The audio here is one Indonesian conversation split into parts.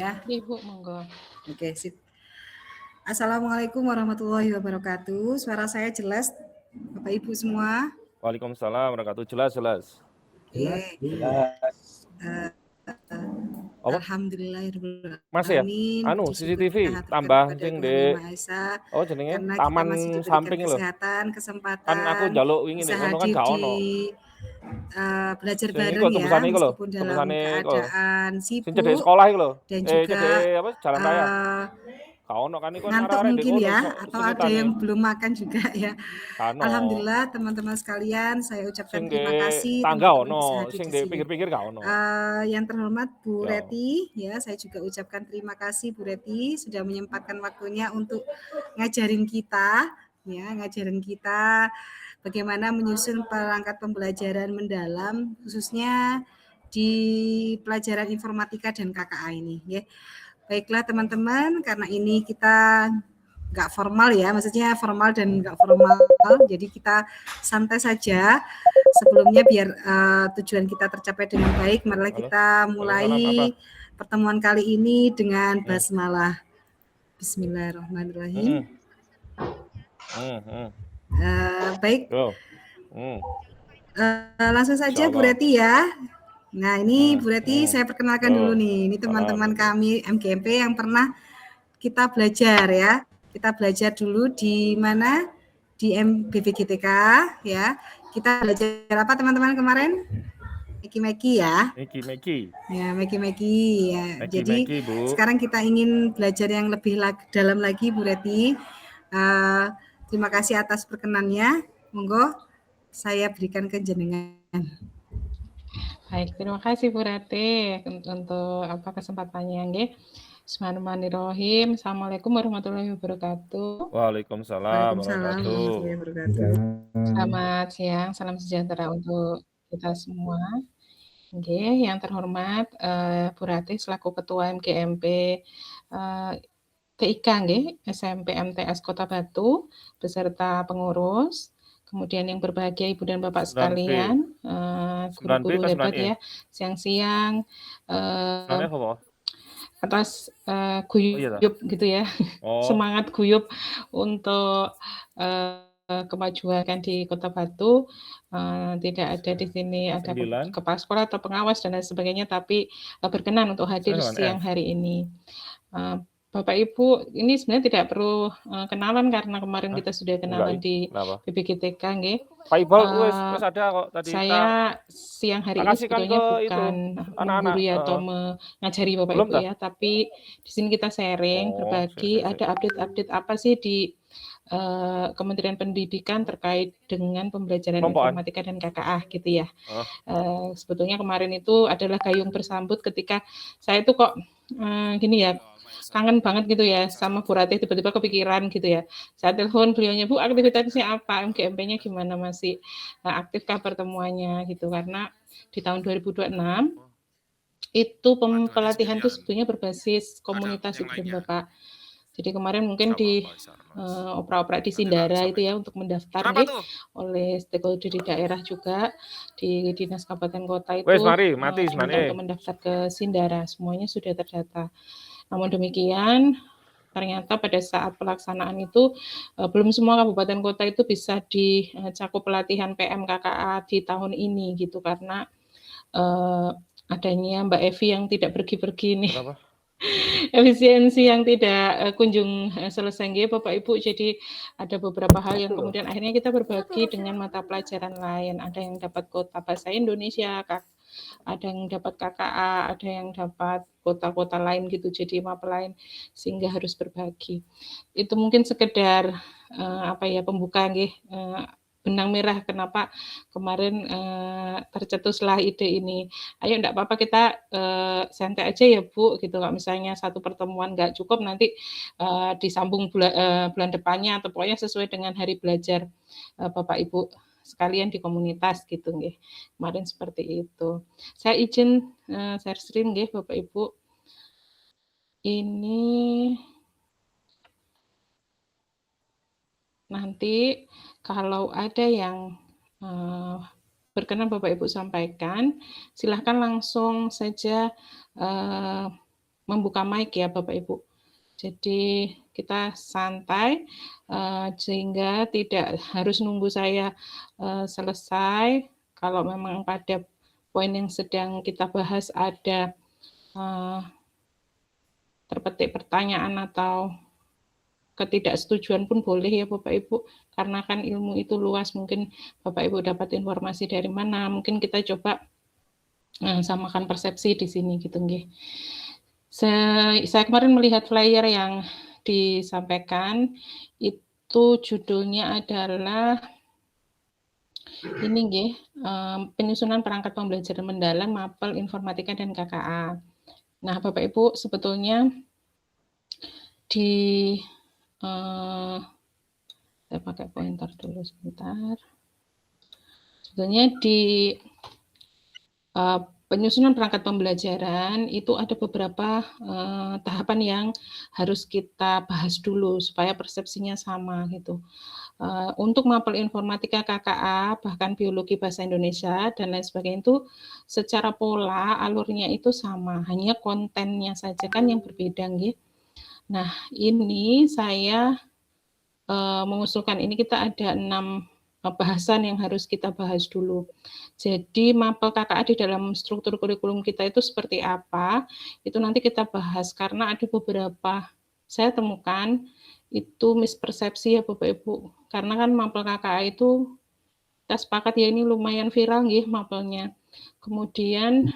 ya. Ibu, monggo. Oke, sip. Assalamualaikum warahmatullahi wabarakatuh. Suara saya jelas, Bapak Ibu semua? Waalaikumsalam warahmatullahi wabarakatuh. Jelas. Alhamdulillahirrahmanirrahim. Masih ya? Puji syukur CCTV kita haturkan tambah kepada sing Tuhan di Yang Maha Esa jenenge karena kita taman masih diberikan samping lho. kesehatan, Kan kesempatan aku njaluk wingi bisa ngono kan hadir gak di ono. belajar Sing bareng iku ya, tembusane iku lho, meskipun dalam tembusane iku lho. keadaan Sing cedek sibuk sekolah iku lho. dan juga Cedek apa jalan raya. Gak ono kan iku ngantuk arek-arek ndek mungkin kono ya, atau ada sengitane. yang belum makan juga ya. Kan ono. Alhamdulillah teman-teman sekalian, saya ucapkan Sing terima di kasih tangga teman-teman bisa ono, hadir sing di di sini. pinggir-pinggir gak ono. Yang terhormat Bu Ya. Reti, ya saya juga ucapkan terima kasih Bu Reti sudah menyempatkan waktunya untuk ngajarin kita bagaimana menyusun perangkat pembelajaran mendalam khususnya di pelajaran informatika dan KKA ini ya. Baiklah teman-teman, karena ini kita nggak formal ya, maksudnya formal dan nggak formal, jadi kita santai saja. Sebelumnya biar tujuan kita tercapai dengan baik, marilah kita mulai pertemuan kali ini dengan basmalah. Bismillahirrahmanirrahim. Baik, langsung saja Bu Reti ya. Nah ini Bu Reti saya perkenalkan dulu nih, ini teman-teman kami MGMP yang pernah kita belajar ya. Kita belajar dulu di mana? Di BPGTK ya. Kita belajar apa teman-teman kemarin? Meki-meki ya. Meki-meki. Ya, meki-meki ya. Jadi sekarang kita ingin belajar yang lebih dalam lagi Bu Reti. Terima kasih atas perkenannya. Monggo saya berikan ke jenengan. Baik, terima kasih Bu Reti untuk kesempatannya nggih. Bismillahirrahmanirrahim. Assalamualaikum warahmatullahi wabarakatuh. Waalaikumsalam warahmatullahi wabarakatuh. Selamat siang, salam sejahtera untuk kita semua. Nggih, yang terhormat Bu Reti selaku Ketua MGMP TIK nggih, SMP MTS Kota Batu beserta pengurus. Kemudian yang berbahagia Ibu dan Bapak sekalian, guru-guru hebat ya, siang-siang atas guyup gitu ya, semangat guyup untuk kemajuan di Kota Batu. Tidak ada di sini ada kepala sekolah atau pengawas dan lain sebagainya, tapi berkenan untuk hadir siang hari ini. Bapak Ibu, ini sebenarnya tidak perlu kenalan karena kemarin kita sudah kenalan di BPGTK nggih. Pak Iqbal wis ada kok tadi. Saya siang hari ini sebetulnya bukan menggurui atau mengajari Bapak Ibu ya, tapi di sini kita sharing, berbagi, ada update-update apa sih di Kementerian Pendidikan terkait dengan pembelajaran informatika dan KKA gitu ya. Sebetulnya kemarin itu adalah gayung bersambut ketika saya itu kok gini ya, kangen banget gitu ya sama Bu Ratih, tiba-tiba kepikiran gitu ya. Saya telepon beliaunya, Bu, aktivitasnya apa? MGMP-nya gimana, masih aktifkah pertemuannya gitu, karena di tahun 2026 itu pelatihan itu sebetulnya berbasis komunitas Ibu dan Bapak. Jadi kemarin mungkin di opera-opera di Sindara itu ya untuk mendaftar oleh stakeholder di daerah juga di Dinas Kabupaten Kota itu untuk mendaftar ke Sindara, semuanya sudah terdata. Namun demikian, ternyata pada saat pelaksanaan itu belum semua kabupaten kota itu bisa dicakup pelatihan PMKKA di tahun ini gitu, karena adanya Mbak Evi yang tidak pergi-pergi nih. Efisiensi yang tidak kunjung selesai nggih Bapak Ibu. Jadi ada beberapa hal yang kemudian akhirnya kita berbagi dengan mata pelajaran lain. Ada yang dapat kuota bahasa Indonesia, ada yang dapat KKA, ada yang dapat kota-kota lain gitu, jadi map lain, sehingga harus berbagi. Itu mungkin sekedar pembuka nggih, benang merah kenapa kemarin tercetuslah ide ini. Ayo enggak apa-apa kita santai aja ya Bu gitu, kalau misalnya satu pertemuan enggak cukup nanti disambung bulan depannya, atau pokoknya sesuai dengan hari belajar Bapak Ibu sekalian di komunitas gitu nggih. Kemarin seperti itu. Saya izin share screen nggih Bapak Ibu. Ini nanti kalau ada yang berkenan Bapak Ibu sampaikan, silahkan langsung saja membuka mic ya Bapak Ibu. Jadi kita santai sehingga tidak harus nunggu saya selesai. Kalau memang pada poin yang sedang kita bahas ada terpetik pertanyaan atau ketidaksetujuan pun boleh ya Bapak Ibu, karena kan ilmu itu luas, mungkin Bapak Ibu dapat informasi dari mana, mungkin kita coba samakan persepsi di sini gitu nggih. Saya kemarin melihat flyer yang disampaikan, itu judulnya adalah ini nggih, penyusunan perangkat pembelajaran mendalam mapel informatika dan KKA. Nah, Bapak Ibu sebetulnya di saya pakai pointer dulu sebentar. Sebetulnya di penyusunan perangkat pembelajaran itu ada beberapa tahapan yang harus kita bahas dulu supaya persepsinya sama gitu. Untuk mapel informatika KKA, bahkan biologi bahasa Indonesia dan lain sebagainya itu secara pola alurnya itu sama, hanya kontennya saja kan yang berbeda nggih. Nah, ini saya mengusulkan ini kita ada 6 bahasan yang harus kita bahas dulu. Jadi mapel KKA di dalam struktur kurikulum kita itu seperti apa, itu nanti kita bahas karena ada beberapa saya temukan itu mispersepsi ya Bapak Ibu. Karena kan mapel KKA itu kita sepakat ya ini lumayan viral nggih mapelnya. Kemudian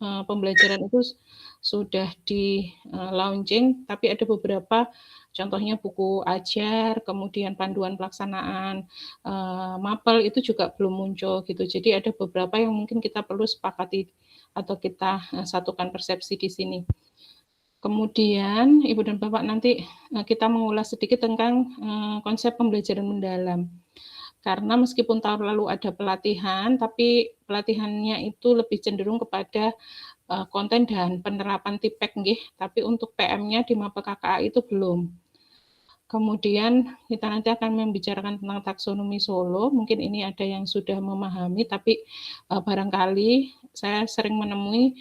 pembelajaran itu sudah di launching, tapi ada beberapa contohnya buku ajar, kemudian panduan pelaksanaan mapel itu juga belum muncul gitu. Jadi ada beberapa yang mungkin kita perlu sepakati atau kita satukan persepsi di sini. Kemudian Ibu dan Bapak nanti kita mengulas sedikit tentang konsep pembelajaran mendalam. Karena meskipun tahun lalu ada pelatihan, tapi pelatihannya itu lebih cenderung kepada konten dan penerapan TIPEK nggih, tapi untuk PM-nya di mapel KKA itu belum. Kemudian kita nanti akan membicarakan tentang taksonomi Solo, mungkin ini ada yang sudah memahami, tapi barangkali saya sering menemui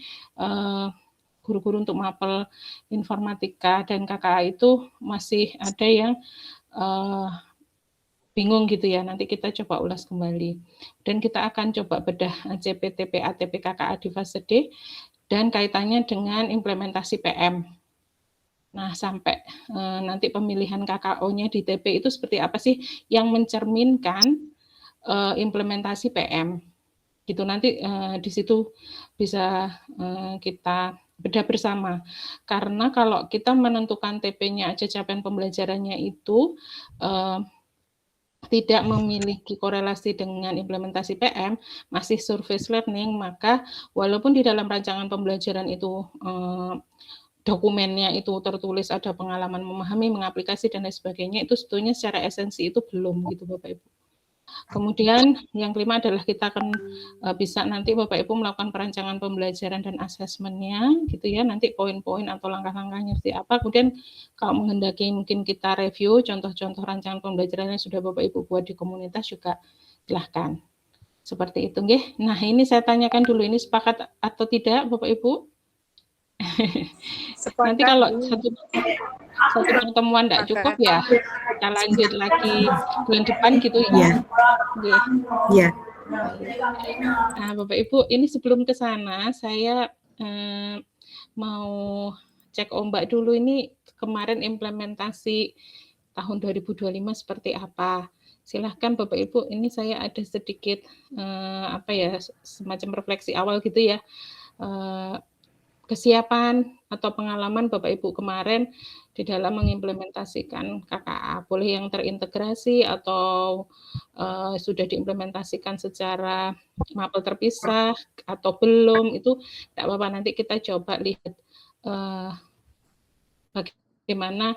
guru-guru untuk mapel informatika dan KKA itu masih ada yang bingung gitu ya, nanti kita coba ulas kembali. Dan kita akan coba bedah CPTP, ATP, KKA di fase D, dan kaitannya dengan implementasi PM. Nah, sampai nanti pemilihan KKO-nya di TP itu seperti apa sih yang mencerminkan implementasi PM. Gitu nanti di situ bisa kita bedah bersama. Karena kalau kita menentukan TP-nya aja capaian pembelajarannya itu tidak memiliki korelasi dengan implementasi PM, masih surface learning, maka walaupun di dalam rancangan pembelajaran itu dokumennya itu tertulis ada pengalaman memahami, mengaplikasi, dan lain sebagainya, itu sebetulnya secara esensi itu belum gitu Bapak Ibu. Kemudian yang kelima adalah kita akan bisa nanti Bapak Ibu melakukan perancangan pembelajaran dan asesmennya gitu ya, nanti poin-poin atau langkah-langkahnya seperti apa. Kemudian kalau menghendaki mungkin kita review contoh-contoh rancangan pembelajaran yang sudah Bapak Ibu buat di komunitas juga silahkan. Seperti itu nggih. Nah, ini saya tanyakan dulu, ini sepakat atau tidak Bapak Ibu? Nanti kalau satu pertemuan tidak cukup ya kita lanjut lagi bulan depan gitu ya. Iya. Nah, Bapak Ibu, ini sebelum ke sana saya mau cek ombak dulu ini kemarin implementasi tahun 2025 seperti apa. Silahkan Bapak Ibu, ini saya ada sedikit semacam refleksi awal gitu ya. Kesiapan atau pengalaman Bapak Ibu kemarin di dalam mengimplementasikan KKA, boleh yang terintegrasi atau sudah diimplementasikan secara mapel terpisah atau belum, itu tidak apa-apa, nanti kita coba lihat bagaimana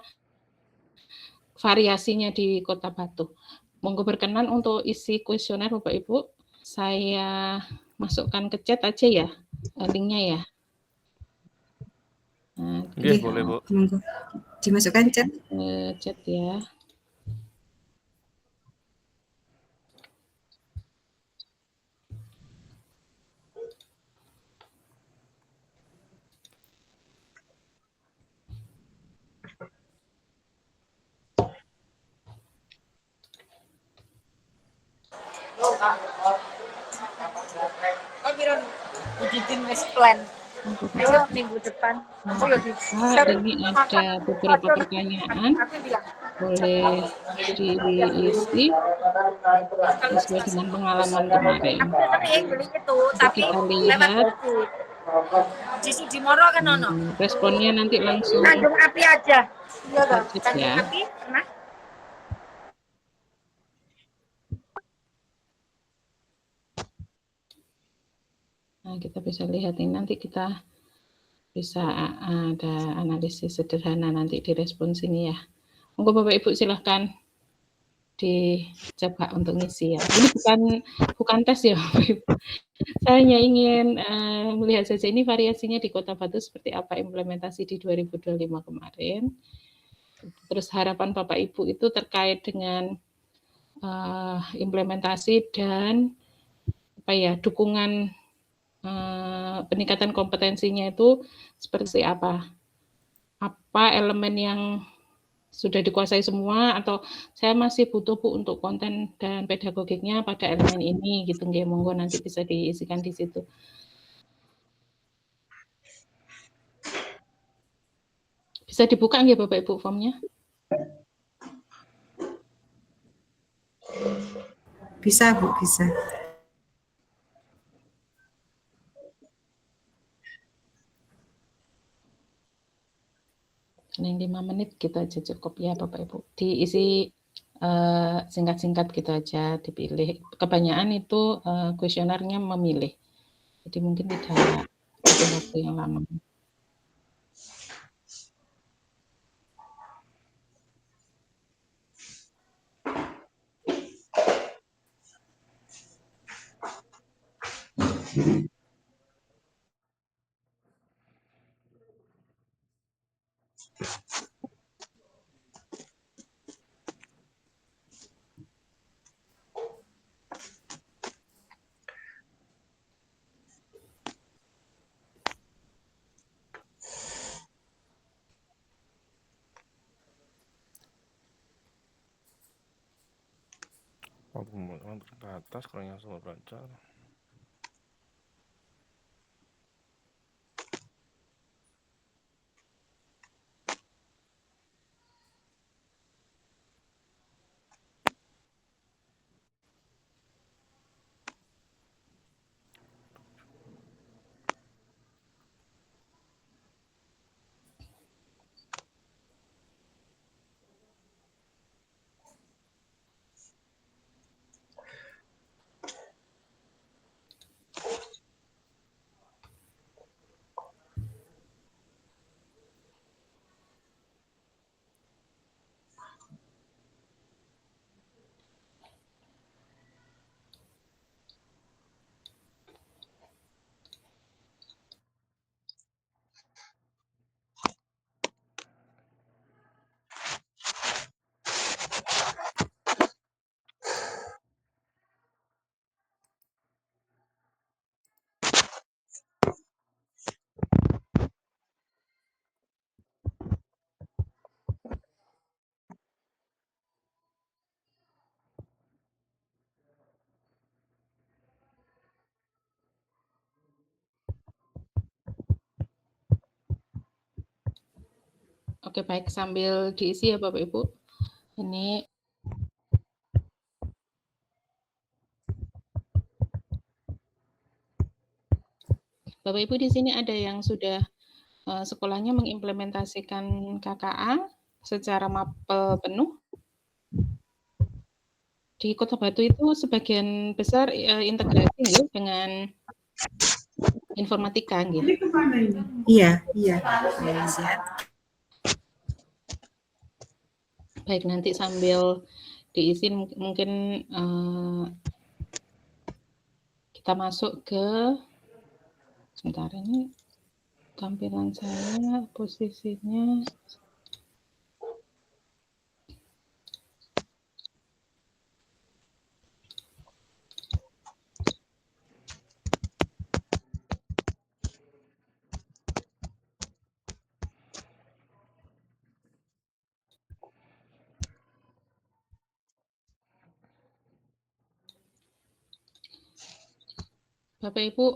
variasinya di Kota Batu. Monggo berkenan untuk isi kuesioner Bapak Ibu, saya masukkan ke chat aja ya linknya ya. Nah, boleh Bu. Dimasukkan chat. Chat ya. minggu depan. Ini ada beberapa pertanyaan, boleh diisi sesuai dengan pengalaman kemarin. Kita lihat responnya nanti langsung api aja. ya. Nah, kita bisa lihat ini, nanti kita bisa ada analisis sederhana nanti di respon sini ya. Monggo Bapak Ibu silahkan dicoba untuk ngisi ya. Ini bukan tes ya Bapak Ibu. Saya hanya ingin melihat saja ini variasinya di Kota Batu seperti apa implementasi di 2025 kemarin. Terus harapan Bapak Ibu itu terkait dengan implementasi dan apa ya, dukungan peningkatan kompetensinya itu seperti apa? Apa elemen yang sudah dikuasai semua atau saya masih butuh Bu untuk konten dan pedagogiknya pada elemen ini gitu nggih, monggo nanti bisa diisikan di situ. Bisa dibuka nggih Bapak Ibu formnya? Bisa Bu, bisa. Yang 5 menit gitu aja cukup ya Bapak Ibu. Diisi singkat-singkat gitu aja, dipilih. Kebanyakan itu kuesionernya memilih. Jadi mungkin tidak butuh waktu yang lama. Pembukaan terbatas kalau yang semua belajar. Oke, baik, sambil diisi ya Bapak Ibu. Ini Bapak Ibu di sini ada yang sudah sekolahnya mengimplementasikan KKA secara mapel penuh. Di Kota Batu itu sebagian besar integrasi ya, dengan informatika gitu. Iya. Baik, nanti sambil diisi mungkin kita masuk ke sebentar, ini tampilan saya posisinya. Bapak Ibu,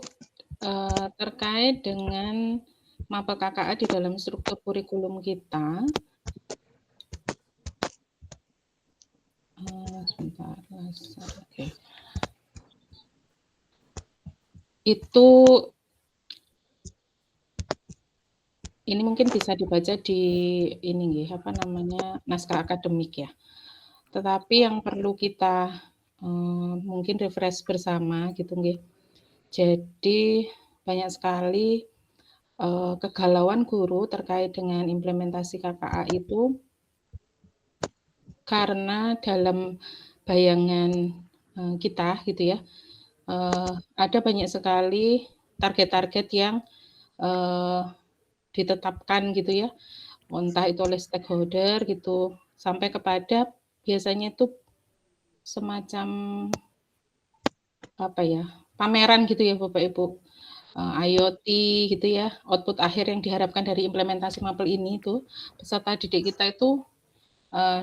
terkait dengan mapel KKA di dalam struktur kurikulum kita, sebentar, oke. Itu ini mungkin bisa dibaca di ini nggih, apa namanya, naskah akademik ya. Tetapi yang perlu kita mungkin refresh bersama gitu nggih. Jadi banyak sekali kegalauan guru terkait dengan implementasi KKA itu karena dalam bayangan kita gitu ya, ada banyak sekali target-target yang ditetapkan gitu ya, entah itu oleh stakeholder gitu, sampai kepada biasanya itu semacam apa ya, pameran gitu ya Bapak Ibu, IoT gitu ya, output akhir yang diharapkan dari implementasi mapel ini itu, peserta didik kita itu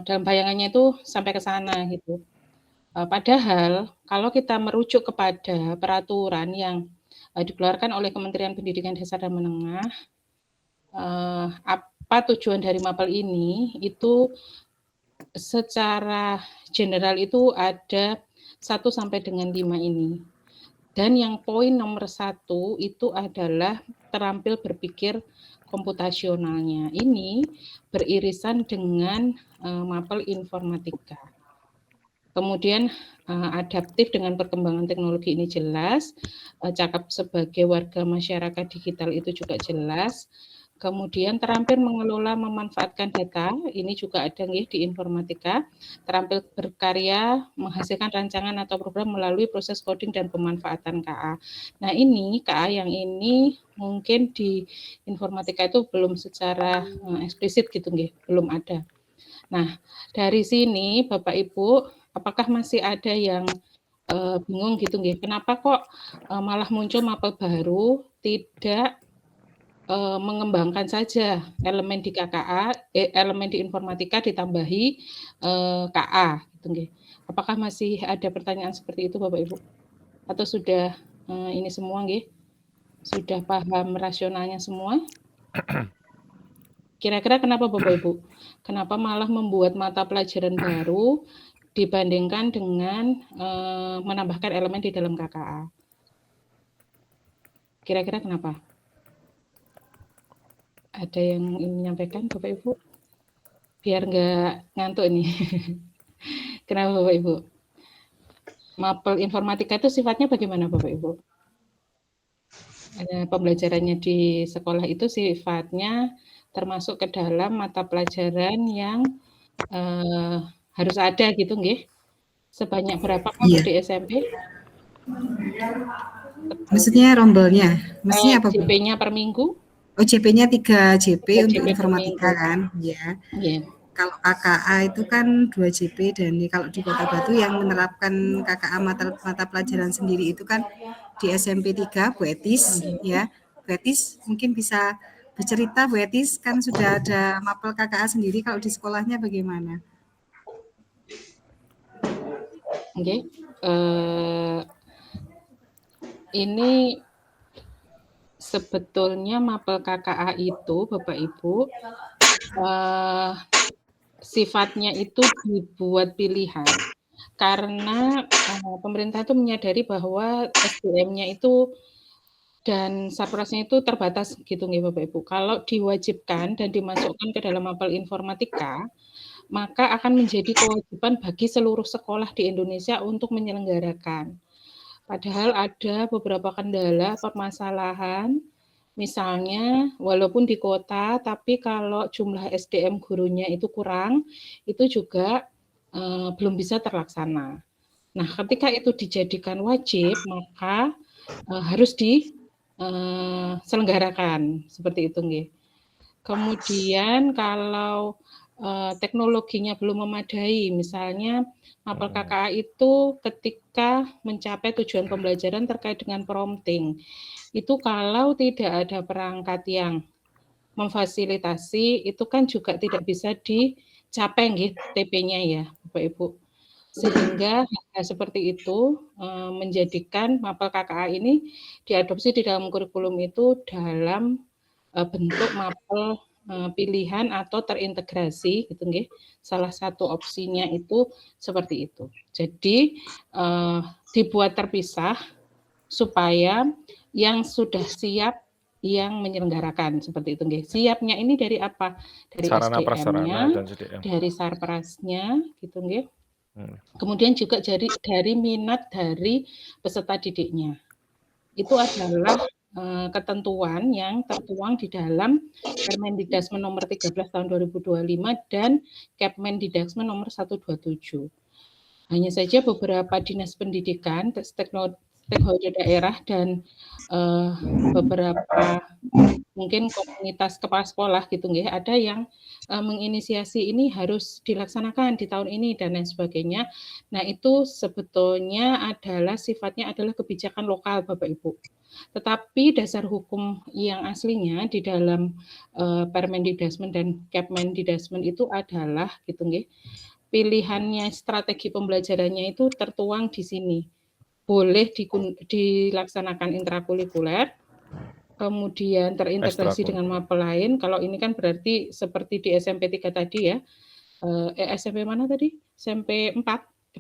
dalam bayangannya itu sampai ke sana gitu. Padahal kalau kita merujuk kepada peraturan yang dikeluarkan oleh Kementerian Pendidikan Dasar dan Menengah, apa tujuan dari mapel ini, itu secara general itu ada 1 sampai dengan 5 ini. Dan yang poin nomor 1 itu adalah terampil berpikir komputasionalnya. Ini beririsan dengan mapel informatika. Kemudian adaptif dengan perkembangan teknologi ini jelas, cakap sebagai warga masyarakat digital itu juga jelas. Kemudian terampil mengelola memanfaatkan data, ini juga ada nih di informatika. Terampil berkarya, menghasilkan rancangan atau program melalui proses coding dan pemanfaatan KA. Nah ini KA yang ini mungkin di informatika itu belum secara eksplisit gitu nih, belum ada. Nah dari sini Bapak Ibu, apakah masih ada yang bingung gitu nih, kenapa kok malah muncul mapel baru tidak mengembangkan saja elemen di KKA, elemen di informatika ditambahi KA gitu nggih. Apakah masih ada pertanyaan seperti itu Bapak Ibu? Atau sudah ini semua nggih? Sudah paham rasionalnya semua? Kira-kira kenapa Bapak Ibu? Kenapa malah membuat mata pelajaran baru dibandingkan dengan menambahkan elemen di dalam KKA? Kira-kira kenapa? Ada yang ingin menyampaikan Bapak Ibu? Biar nggak ngantuk ini. Kenapa Bapak Ibu? Mapel informatika itu sifatnya bagaimana Bapak Ibu? Pembelajarannya di sekolah itu sifatnya termasuk ke dalam mata pelajaran yang harus ada gitu nggih? Sebanyak berapa kalau di SMP? Maksudnya rombelnya? Maksudnya apa Bu? JP-nya per minggu? Oh, JP-nya 3 JP 3 untuk JP per informatika minggu. kan? Ya. Yeah. Kalau KKA itu kan 2 JP dan kalau di Kota Batu yang menerapkan KKA mata pelajaran sendiri itu kan di SMP 3 Bu Etis ya. Bu Etis mungkin bisa bercerita Bu Etis, kan sudah ada mapel KKA sendiri, kalau di sekolahnya bagaimana? Oke. Ini sebetulnya mapel KKA itu Bapak Ibu sifatnya itu dibuat pilihan karena pemerintah itu menyadari bahwa SDM-nya itu dan saprasnya itu terbatas gitu nih Bapak Ibu. Kalau diwajibkan dan dimasukkan ke dalam mapel informatika, maka akan menjadi kewajiban bagi seluruh sekolah di Indonesia untuk menyelenggarakan. Padahal ada beberapa kendala, permasalahan, misalnya walaupun di kota, tapi kalau jumlah SDM gurunya itu kurang, itu juga belum bisa terlaksana. Nah, ketika itu dijadikan wajib, maka harus diselenggarakan, seperti itu nggih. Kemudian kalau teknologinya belum memadai, misalnya mapel KKA itu ketika mencapai tujuan pembelajaran terkait dengan prompting, itu kalau tidak ada perangkat yang memfasilitasi, itu kan juga tidak bisa dicapai nggih TP-nya ya, Bapak Ibu. Sehingga hal seperti itu menjadikan mapel KKA ini diadopsi di dalam kurikulum itu dalam bentuk mapel pilihan atau terintegrasi gitu nggih. Salah satu opsinya itu seperti itu. Jadi dibuat terpisah supaya yang sudah siap yang menyelenggarakan seperti itu nggih. Siapnya ini dari apa? Dari Sarana prasarana SDM-nya, dan SDM. dari Sarprasnya gitu nggih. Kemudian juga dari minat dari peserta didiknya. Itu adalah ketentuan yang tertuang di dalam Permendikbud nomor 13 tahun 2025 dan Kepmendikbud nomor 127. Hanya saja beberapa dinas pendidikan, stakeholder daerah dan beberapa mungkin komunitas kepala sekolah gitu nggih, ada yang menginisiasi ini harus dilaksanakan di tahun ini dan lain sebagainya. Nah, itu sebetulnya sifatnya adalah kebijakan lokal Bapak Ibu. Tetapi dasar hukum yang aslinya di dalam Permendikbud dan Kepmendikbud itu adalah gitu nggih. Pilihannya strategi pembelajarannya itu tertuang di sini. Boleh dilaksanakan intrakurikuler, kemudian terintegrasi dengan mapel lain. Kalau ini kan berarti seperti di SMP 3 tadi ya. SMP mana tadi? SMP 4,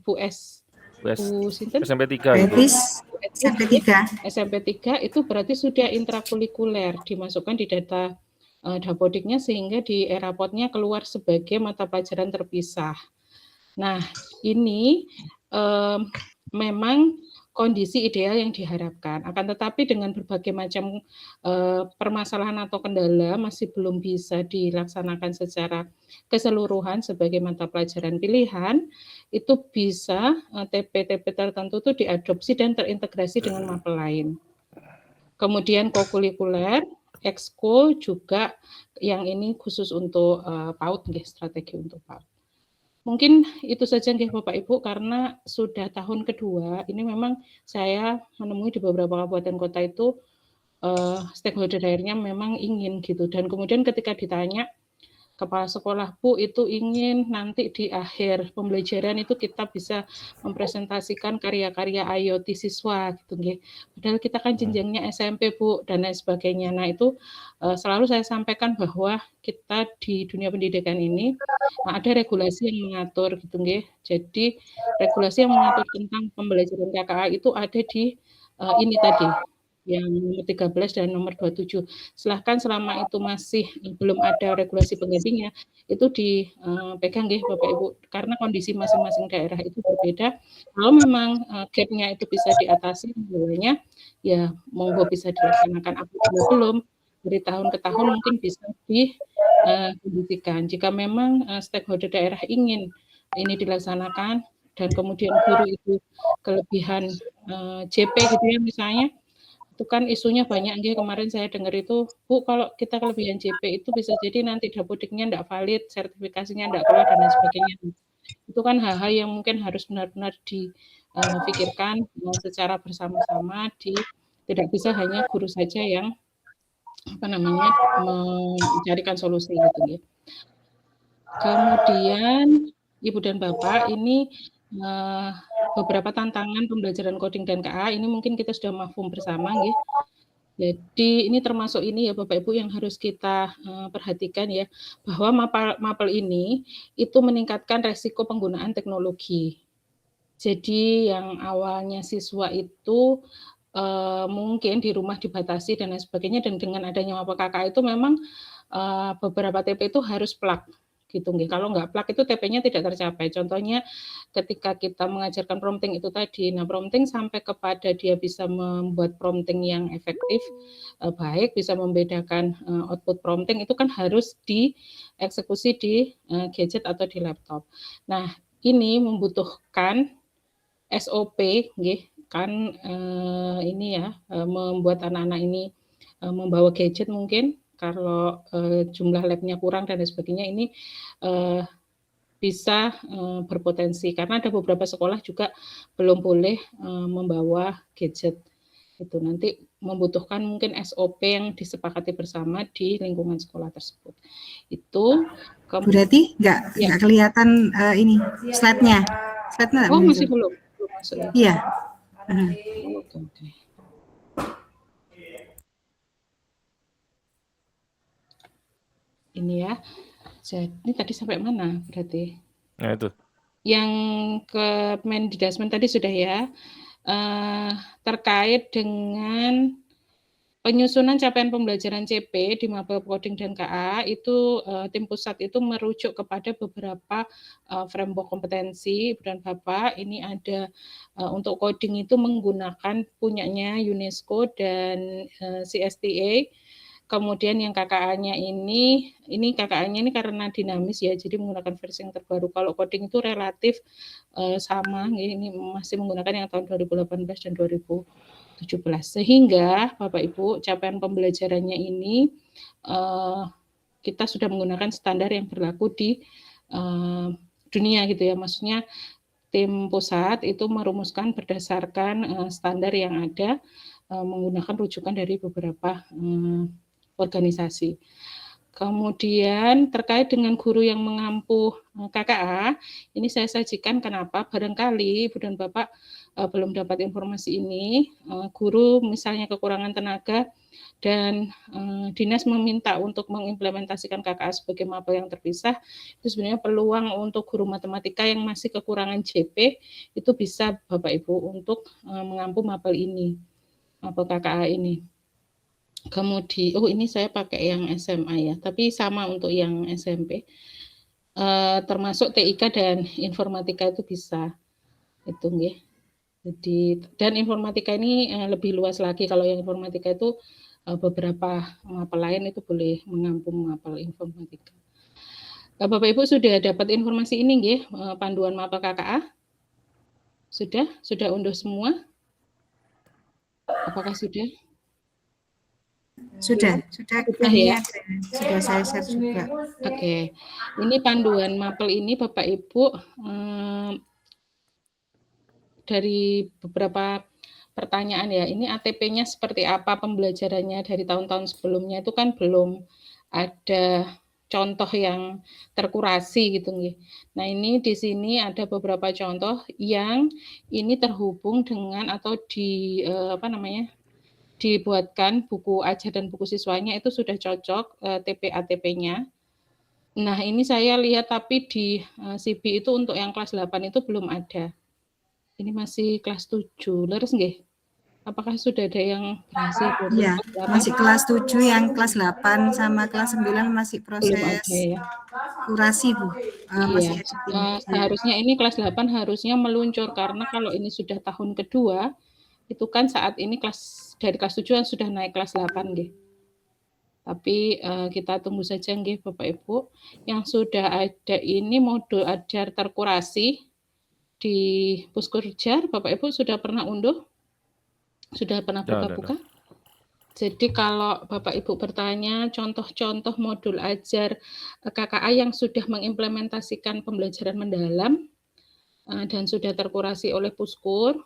Bu S. Bu Sinten? SMP 3 itu. SMP 3 itu berarti sudah intrakurikuler, dimasukkan di data Dapodiknya sehingga di e-rapotnya keluar sebagai mata pelajaran terpisah. Nah, ini memang kondisi ideal yang diharapkan. Akan tetapi dengan berbagai macam permasalahan atau kendala masih belum bisa dilaksanakan secara keseluruhan sebagai mata pelajaran pilihan, itu bisa TP-TP tertentu itu diadopsi dan terintegrasi dengan mapel lain. Kemudian kokurikuler, ekskul juga yang ini khusus untuk PAUD, strategi untuk PAUD. Mungkin itu saja nggih Bapak Ibu, karena sudah tahun kedua, ini memang saya menemui di beberapa kabupaten kota itu stakeholder daerahnya memang ingin gitu, dan kemudian ketika ditanya kepala sekolah, Bu, itu ingin nanti di akhir pembelajaran itu kita bisa mempresentasikan karya-karya IoT siswa gitu nggih. Padahal kita kan jenjangnya SMP, Bu, dan lain sebagainya. Nah, itu selalu saya sampaikan bahwa kita di dunia pendidikan ini ada regulasi yang mengatur gitu nggih. Jadi regulasi yang mengatur tentang pembelajaran KKA itu ada di ini tadi, yang nomor 13 dan nomor 27. Silahkan selama itu masih belum ada regulasi penggantinya, itu dipegang nggih Bapak Ibu, karena kondisi masing-masing daerah itu berbeda. Kalau memang gap-nya itu bisa diatasi sebenarnya, ya monggo bisa dilaksanakan. Apabila belum, dari tahun ke tahun mungkin bisa dikondisikan. Jika memang stakeholder daerah ingin ini dilaksanakan dan kemudian guru itu kelebihan JP gitu ya misalnya, itu kan isunya banyak nggih, kemarin saya dengar itu, Bu, kalau kita kelebihan JP itu bisa jadi nanti Dapodiknya enggak valid, sertifikasinya enggak keluar dan lain sebagainya. Itu kan hal-hal yang mungkin harus benar-benar dipikirkan secara bersama-sama, tidak bisa hanya guru saja yang mencarikan solusi gitu ya. Kemudian Ibu dan Bapak, ini beberapa tantangan pembelajaran coding dan KA ini mungkin kita sudah mafhum bersama nggih. Jadi ini termasuk ini ya Bapak Ibu yang harus kita perhatikan ya, bahwa mapel ini itu meningkatkan resiko penggunaan teknologi. Jadi yang awalnya siswa itu mungkin di rumah dibatasi dan lain sebagainya, dan dengan adanya mapel KKA itu memang beberapa TP itu harus plug gitu nggih. Kalau nggak plug itu TP-nya tidak tercapai. Contohnya ketika kita mengajarkan prompting itu tadi. Nah, prompting sampai kepada dia bisa membuat prompting yang efektif, baik, bisa membedakan output prompting itu kan harus dieksekusi di gadget atau di laptop. Nah, ini membutuhkan SOP nggih, kan ini ya membuat anak-anak ini membawa gadget mungkin. Kalau jumlah labnya kurang dan lain sebagainya, ini bisa berpotensi karena ada beberapa sekolah juga belum boleh membawa gadget. Itu nanti membutuhkan mungkin SOP yang disepakati bersama di lingkungan sekolah tersebut. Itu berarti nggak kelihatan ini slide-nya. Slide-nya Oh, muncul. masih belum masuk ya? Iya. Oke. Ini ya. Jadi tadi sampai mana berarti? Nah, itu. Yang ke management tadi sudah ya. Terkait dengan penyusunan capaian pembelajaran CP di Mapel Coding dan KA itu tim pusat itu merujuk kepada beberapa framework kompetensi dan Bapak. Ini ada untuk coding itu menggunakan punyanya UNESCO dan CSTA. Kemudian yang KKA-nya ini KKA-nya ini karena dinamis ya, jadi menggunakan versi yang terbaru. Kalau coding itu relatif sama, ini masih menggunakan yang tahun 2018 dan 2017. Sehingga Bapak Ibu, capaian pembelajarannya ini kita sudah menggunakan standar yang berlaku di dunia gitu ya. Maksudnya tim pusat itu merumuskan berdasarkan standar yang ada menggunakan rujukan dari beberapa organisasi. Kemudian terkait dengan guru yang mengampu KKA, ini saya sajikan kenapa barangkali Ibu dan Bapak belum dapat informasi ini, guru misalnya kekurangan tenaga dan dinas meminta untuk mengimplementasikan KKA sebagai mapel yang terpisah, itu sebenarnya peluang untuk guru matematika yang masih kekurangan JP itu bisa Bapak Ibu untuk mengampu mapel ini, mapel KKA ini. Kemudian, ini saya pakai yang SMA ya, tapi sama untuk yang SMP. Termasuk TIK dan informatika itu bisa. Itu nggih. Jadi dan informatika ini lebih luas lagi. Kalau yang informatika itu beberapa mapel lain itu boleh mengampu mapel informatika. Bapak Ibu sudah dapat informasi ini nggih, panduan mapel KKA? Sudah unduh semua? Apakah sudah? Sudah ya. Sudah saya share juga. Oke. Ini panduan mapel ini Bapak Ibu dari beberapa pertanyaan ya. Ini ATP-nya seperti apa pembelajarannya dari tahun-tahun sebelumnya itu kan belum ada contoh yang terkurasi gitu nggih. Nah, ini di sini ada beberapa contoh yang ini terhubung dengan atau dibuatkan buku ajar dan buku siswanya itu sudah cocok TP-ATP-nya. Nah, ini saya lihat tapi di CB itu untuk yang kelas 8 itu belum ada. Ini masih kelas 7. Leres nggih? Apakah sudah ada yang berhasil? Iya, masih kelas 7, yang kelas 8 sama kelas 9 masih proses belum ada ya. kurasi, Bu. Masih seharusnya ini kelas 8 harusnya meluncur karena kalau ini sudah tahun kedua itu kan saat ini dari kelas 7 sudah naik kelas 8 nggih. Tapi kita tunggu saja nggih Bapak Ibu. Yang sudah ada ini modul ajar terkurasi di Puskurjar, Bapak Ibu sudah pernah unduh? Sudah pernah buka-buka? Jadi kalau Bapak Ibu bertanya contoh-contoh modul ajar KKA yang sudah mengimplementasikan pembelajaran mendalam dan sudah terkurasi oleh Puskur,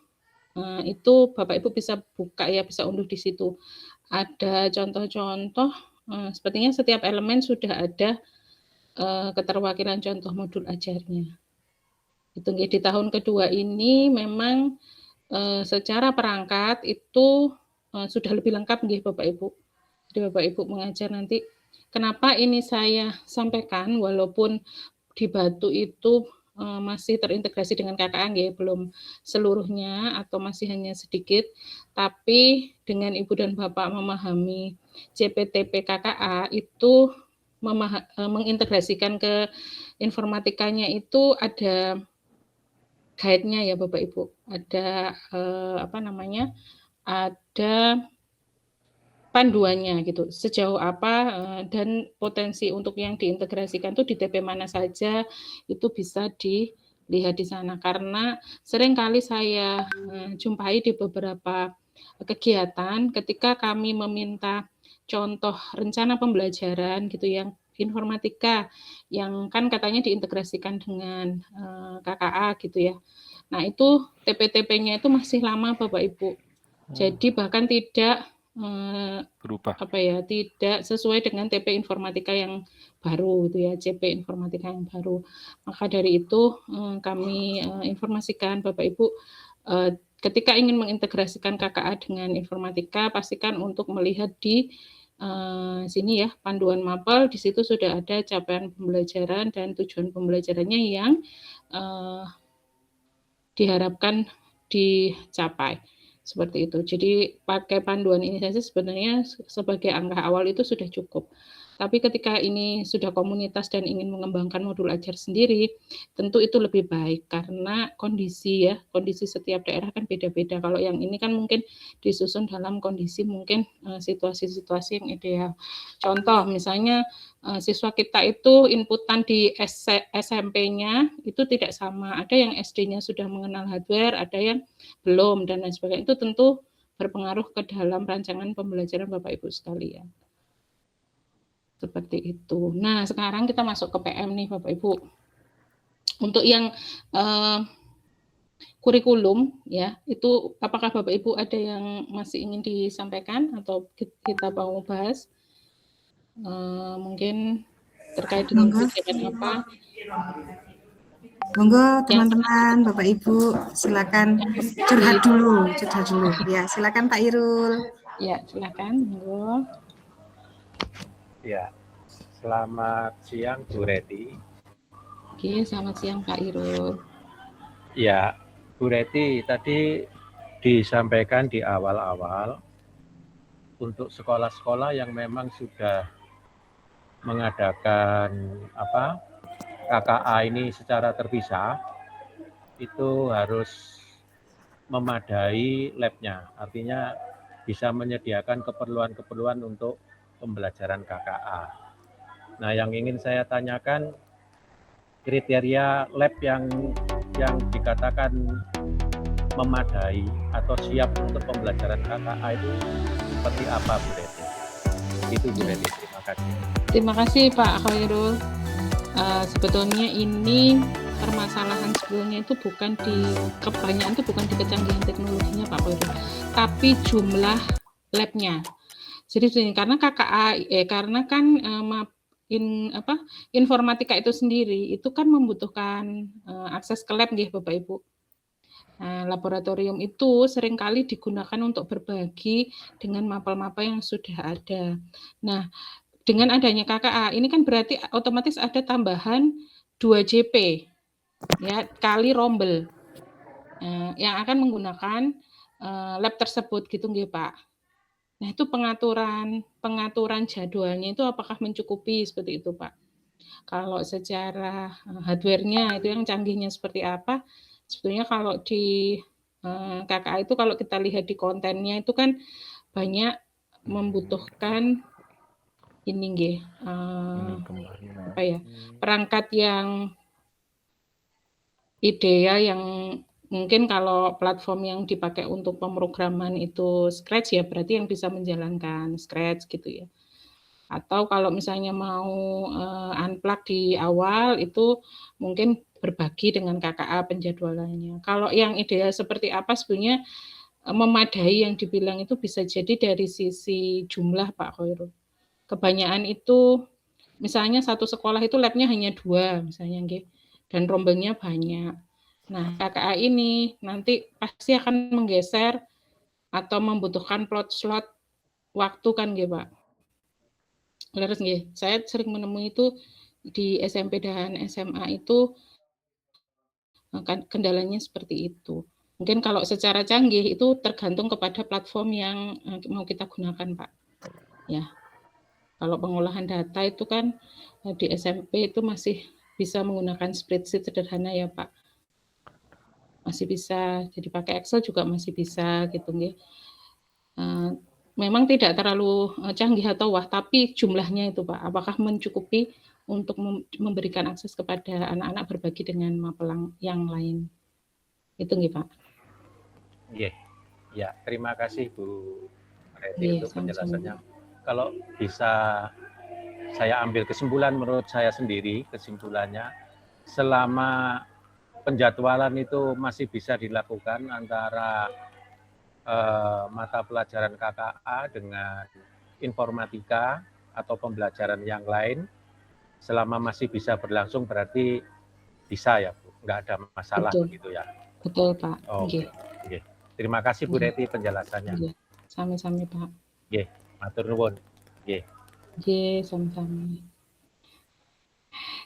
itu Bapak Ibu bisa buka ya, bisa unduh di situ. Ada contoh-contoh, sepertinya setiap elemen sudah ada keterwakilan contoh modul ajarnya. Itu di tahun kedua ini memang secara perangkat itu sudah lebih lengkap nggih Bapak Ibu. Jadi Bapak Ibu mengajar nanti. Kenapa ini saya sampaikan walaupun di Batu itu masih terintegrasi dengan KKA nggih, belum seluruhnya atau masih hanya sedikit, tapi dengan Ibu dan Bapak memahami CPTP KKA itu mengintegrasikan ke informatikanya itu ada guide-nya ya Bapak Ibu. Ada ada panduannya gitu. Sejauh apa dan potensi untuk yang diintegrasikan itu di TP mana saja itu bisa dilihat di sana. Karena seringkali saya jumpai di beberapa kegiatan ketika kami meminta contoh rencana pembelajaran gitu yang informatika yang kan katanya diintegrasikan dengan KKA gitu ya. Nah, itu TP-TP-nya itu masih lama Bapak Ibu. Jadi bahkan tidak berubah. apa ya, tidak sesuai dengan TP Informatika yang baru itu ya, CP Informatika yang baru. Maka dari itu kami informasikan Bapak Ibu ketika ingin mengintegrasikan KKA dengan informatika, pastikan untuk melihat di sini ya, panduan mapel, di situ sudah ada capaian pembelajaran dan tujuan pembelajarannya yang diharapkan dicapai. Seperti itu. Jadi pakai panduan ini saja sebenarnya sebagai angka awal itu sudah cukup. Tapi ketika ini sudah komunitas dan ingin mengembangkan modul ajar sendiri, tentu itu lebih baik karena kondisi setiap daerah kan beda-beda. Kalau yang ini kan mungkin disusun dalam kondisi mungkin situasi-situasi yang ideal. Contoh misalnya siswa kita itu inputan di SMP-nya itu tidak sama. Ada yang SD-nya sudah mengenal hardware, ada yang belum, dan lain sebagainya. Itu tentu berpengaruh ke dalam rancangan pembelajaran Bapak Ibu sekalian. Seperti itu. Nah, sekarang kita masuk ke PM nih Bapak Ibu. Untuk yang kurikulum ya, itu apakah Bapak Ibu ada yang masih ingin disampaikan atau kita mau bahas? Mungkin terkait dengan kegiatan apa? Monggo teman-teman, Bapak Ibu, silakan curhat dulu. Ya, silakan Pak Irul. Ya, silakan, monggo. Ya, selamat siang Bu Reti. Oke, selamat siang Pak Irul. Ya, Bu Reti, tadi disampaikan di awal-awal untuk sekolah-sekolah yang memang sudah mengadakan KKA ini secara terpisah, itu harus memadai labnya, artinya bisa menyediakan keperluan-keperluan untuk pembelajaran KKA. Nah, yang ingin saya tanyakan, kriteria lab yang dikatakan memadai atau siap untuk pembelajaran KKA itu seperti apa, Bu Reti? Itu Bu Reti, terima kasih. Terima kasih Pak Khairul. Sebetulnya ini permasalahan sebelumnya itu bukan kebanyakan itu bukan di kecanggihan teknologinya Pak Khairul, tapi jumlah labnya. Jadi karena KKA, karena kan informatika itu sendiri itu kan membutuhkan akses ke lab nggih Bapak Ibu. Nah, laboratorium itu seringkali digunakan untuk berbagi dengan mapel-mapel yang sudah ada. Nah, dengan adanya KKA ini kan berarti otomatis ada tambahan 2 JP ya kali rombel yang akan menggunakan lab tersebut gitu nggih Pak. Nah, itu pengaturan jadwalnya itu apakah mencukupi seperti itu, Pak? Kalau secara hardware-nya itu yang canggihnya seperti apa? Sebetulnya kalau di KKA itu kalau kita lihat di kontennya itu kan banyak membutuhkan ini nggih, perangkat yang ideal yang mungkin kalau platform yang dipakai untuk pemrograman itu Scratch ya berarti yang bisa menjalankan Scratch gitu ya. Atau kalau misalnya mau unplug di awal itu mungkin berbagi dengan KKA penjadwalannya. Kalau yang ideal seperti apa sebenarnya memadai yang dibilang itu bisa jadi dari sisi jumlah Pak Khairul. Kebanyakan itu misalnya satu sekolah itu labnya hanya 2 misalnya nggih, dan rombelnya banyak. Nah, KKA ini nanti pasti akan menggeser atau membutuhkan slot waktu kan nggih, Pak. Leres nggih. Saya sering menemui itu di SMP dan SMA itu kendalanya seperti itu. Mungkin kalau secara canggih itu tergantung kepada platform yang mau kita gunakan, Pak. Ya. Kalau pengolahan data itu kan di SMP itu masih bisa menggunakan spreadsheet sederhana ya Pak. Masih bisa, jadi pakai Excel juga masih bisa gitu nggih. Memang tidak terlalu canggih atau wah, tapi jumlahnya itu Pak, apakah mencukupi untuk memberikan akses kepada anak-anak berbagi dengan mapel yang lain. Itu nggih Pak. Iya, ya, terima kasih Bu Reti untuk penjelasannya. Kalau bisa saya ambil kesimpulan menurut saya sendiri, kesimpulannya selama penjadwalan itu masih bisa dilakukan antara mata pelajaran KKA dengan informatika atau pembelajaran yang lain selama masih bisa berlangsung berarti bisa ya Bu, nggak ada masalah Betul. begitu ya. Betul Pak. Oke. Nggih. Terima kasih Bu Reti penjelasannya. Nggih. Sami-sami Pak. Nggih, matur nuwun. Nggih. Nggih, sama-sama.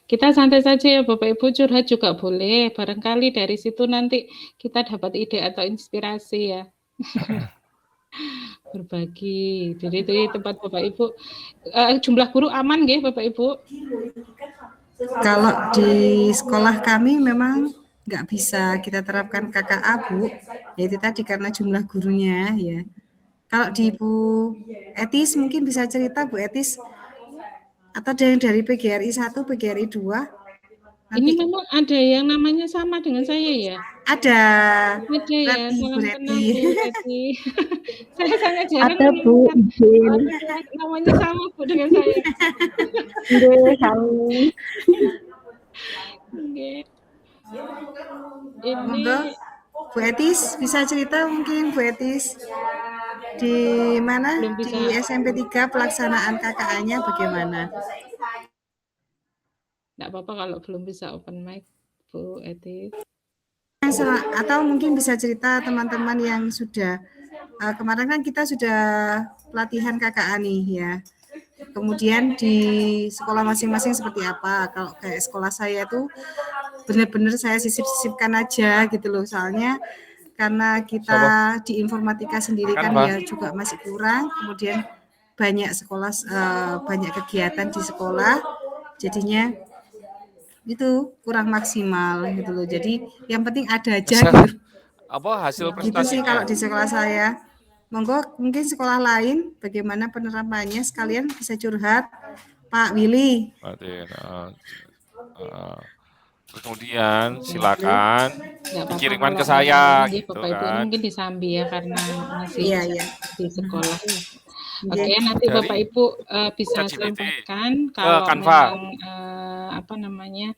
Kita santai saja ya Bapak Ibu, curhat juga boleh. Barangkali dari situ nanti kita dapat ide atau inspirasi ya. Berbagi. Jadi di tempat Bapak Ibu, jumlah guru aman nggih Bapak Ibu? Kalau di sekolah kami memang nggak bisa kita terapkan KKA Bu, yaitu tadi karena jumlah gurunya ya. Kalau di Bu Etis mungkin bisa cerita Bu Etis, atau dari PGRI 1, PGRI 2. Nanti Ini memang ada yang namanya sama dengan saya ya? Ada. Ada ya, Reti, Bu salam kenal Reti. Bu Reti. Saya sangat jarang Ada Bu menemukan Izin. namanya sama Bu dengan saya. Nggih, sami. Nggih. Monggo, Ini Bu Etis bisa cerita mungkin Bu Etis di mana belum bisa. di SMP 3 pelaksanaan KKA-nya bagaimana? Enggak apa-apa kalau belum bisa open mic Bu Etis. Atau mungkin bisa cerita teman-teman yang sudah kemarin kan kita sudah pelatihan KKA nih ya. Kemudian di sekolah masing-masing seperti apa? Kalau kayak sekolah saya tuh benar-benar saya sisip-sisipkan aja gitu loh. Soalnya karena kita di informatika sendiri kan ya juga masih kurang. Kemudian banyak sekolah banyak kegiatan di sekolah. Jadinya itu kurang maksimal gitu loh. Jadi yang penting ada aja gitu. Apa hasil Gitu sih prestasinya? kalau di sekolah saya. Monggo mungkin sekolah lain bagaimana penerapannya sekalian bisa curhat Pak Willy. Kemudian silakan Nggak dikirimkan apa-apa ke kalau saya mau, gitu Bapak Ibu kan. mungkin disambi ya karena masih Iya, iya. di sekolah. Oke, Oke. nanti Dari Bapak Ibu bisa ChatGPT sampaikan ke kalau Canva. memang apa namanya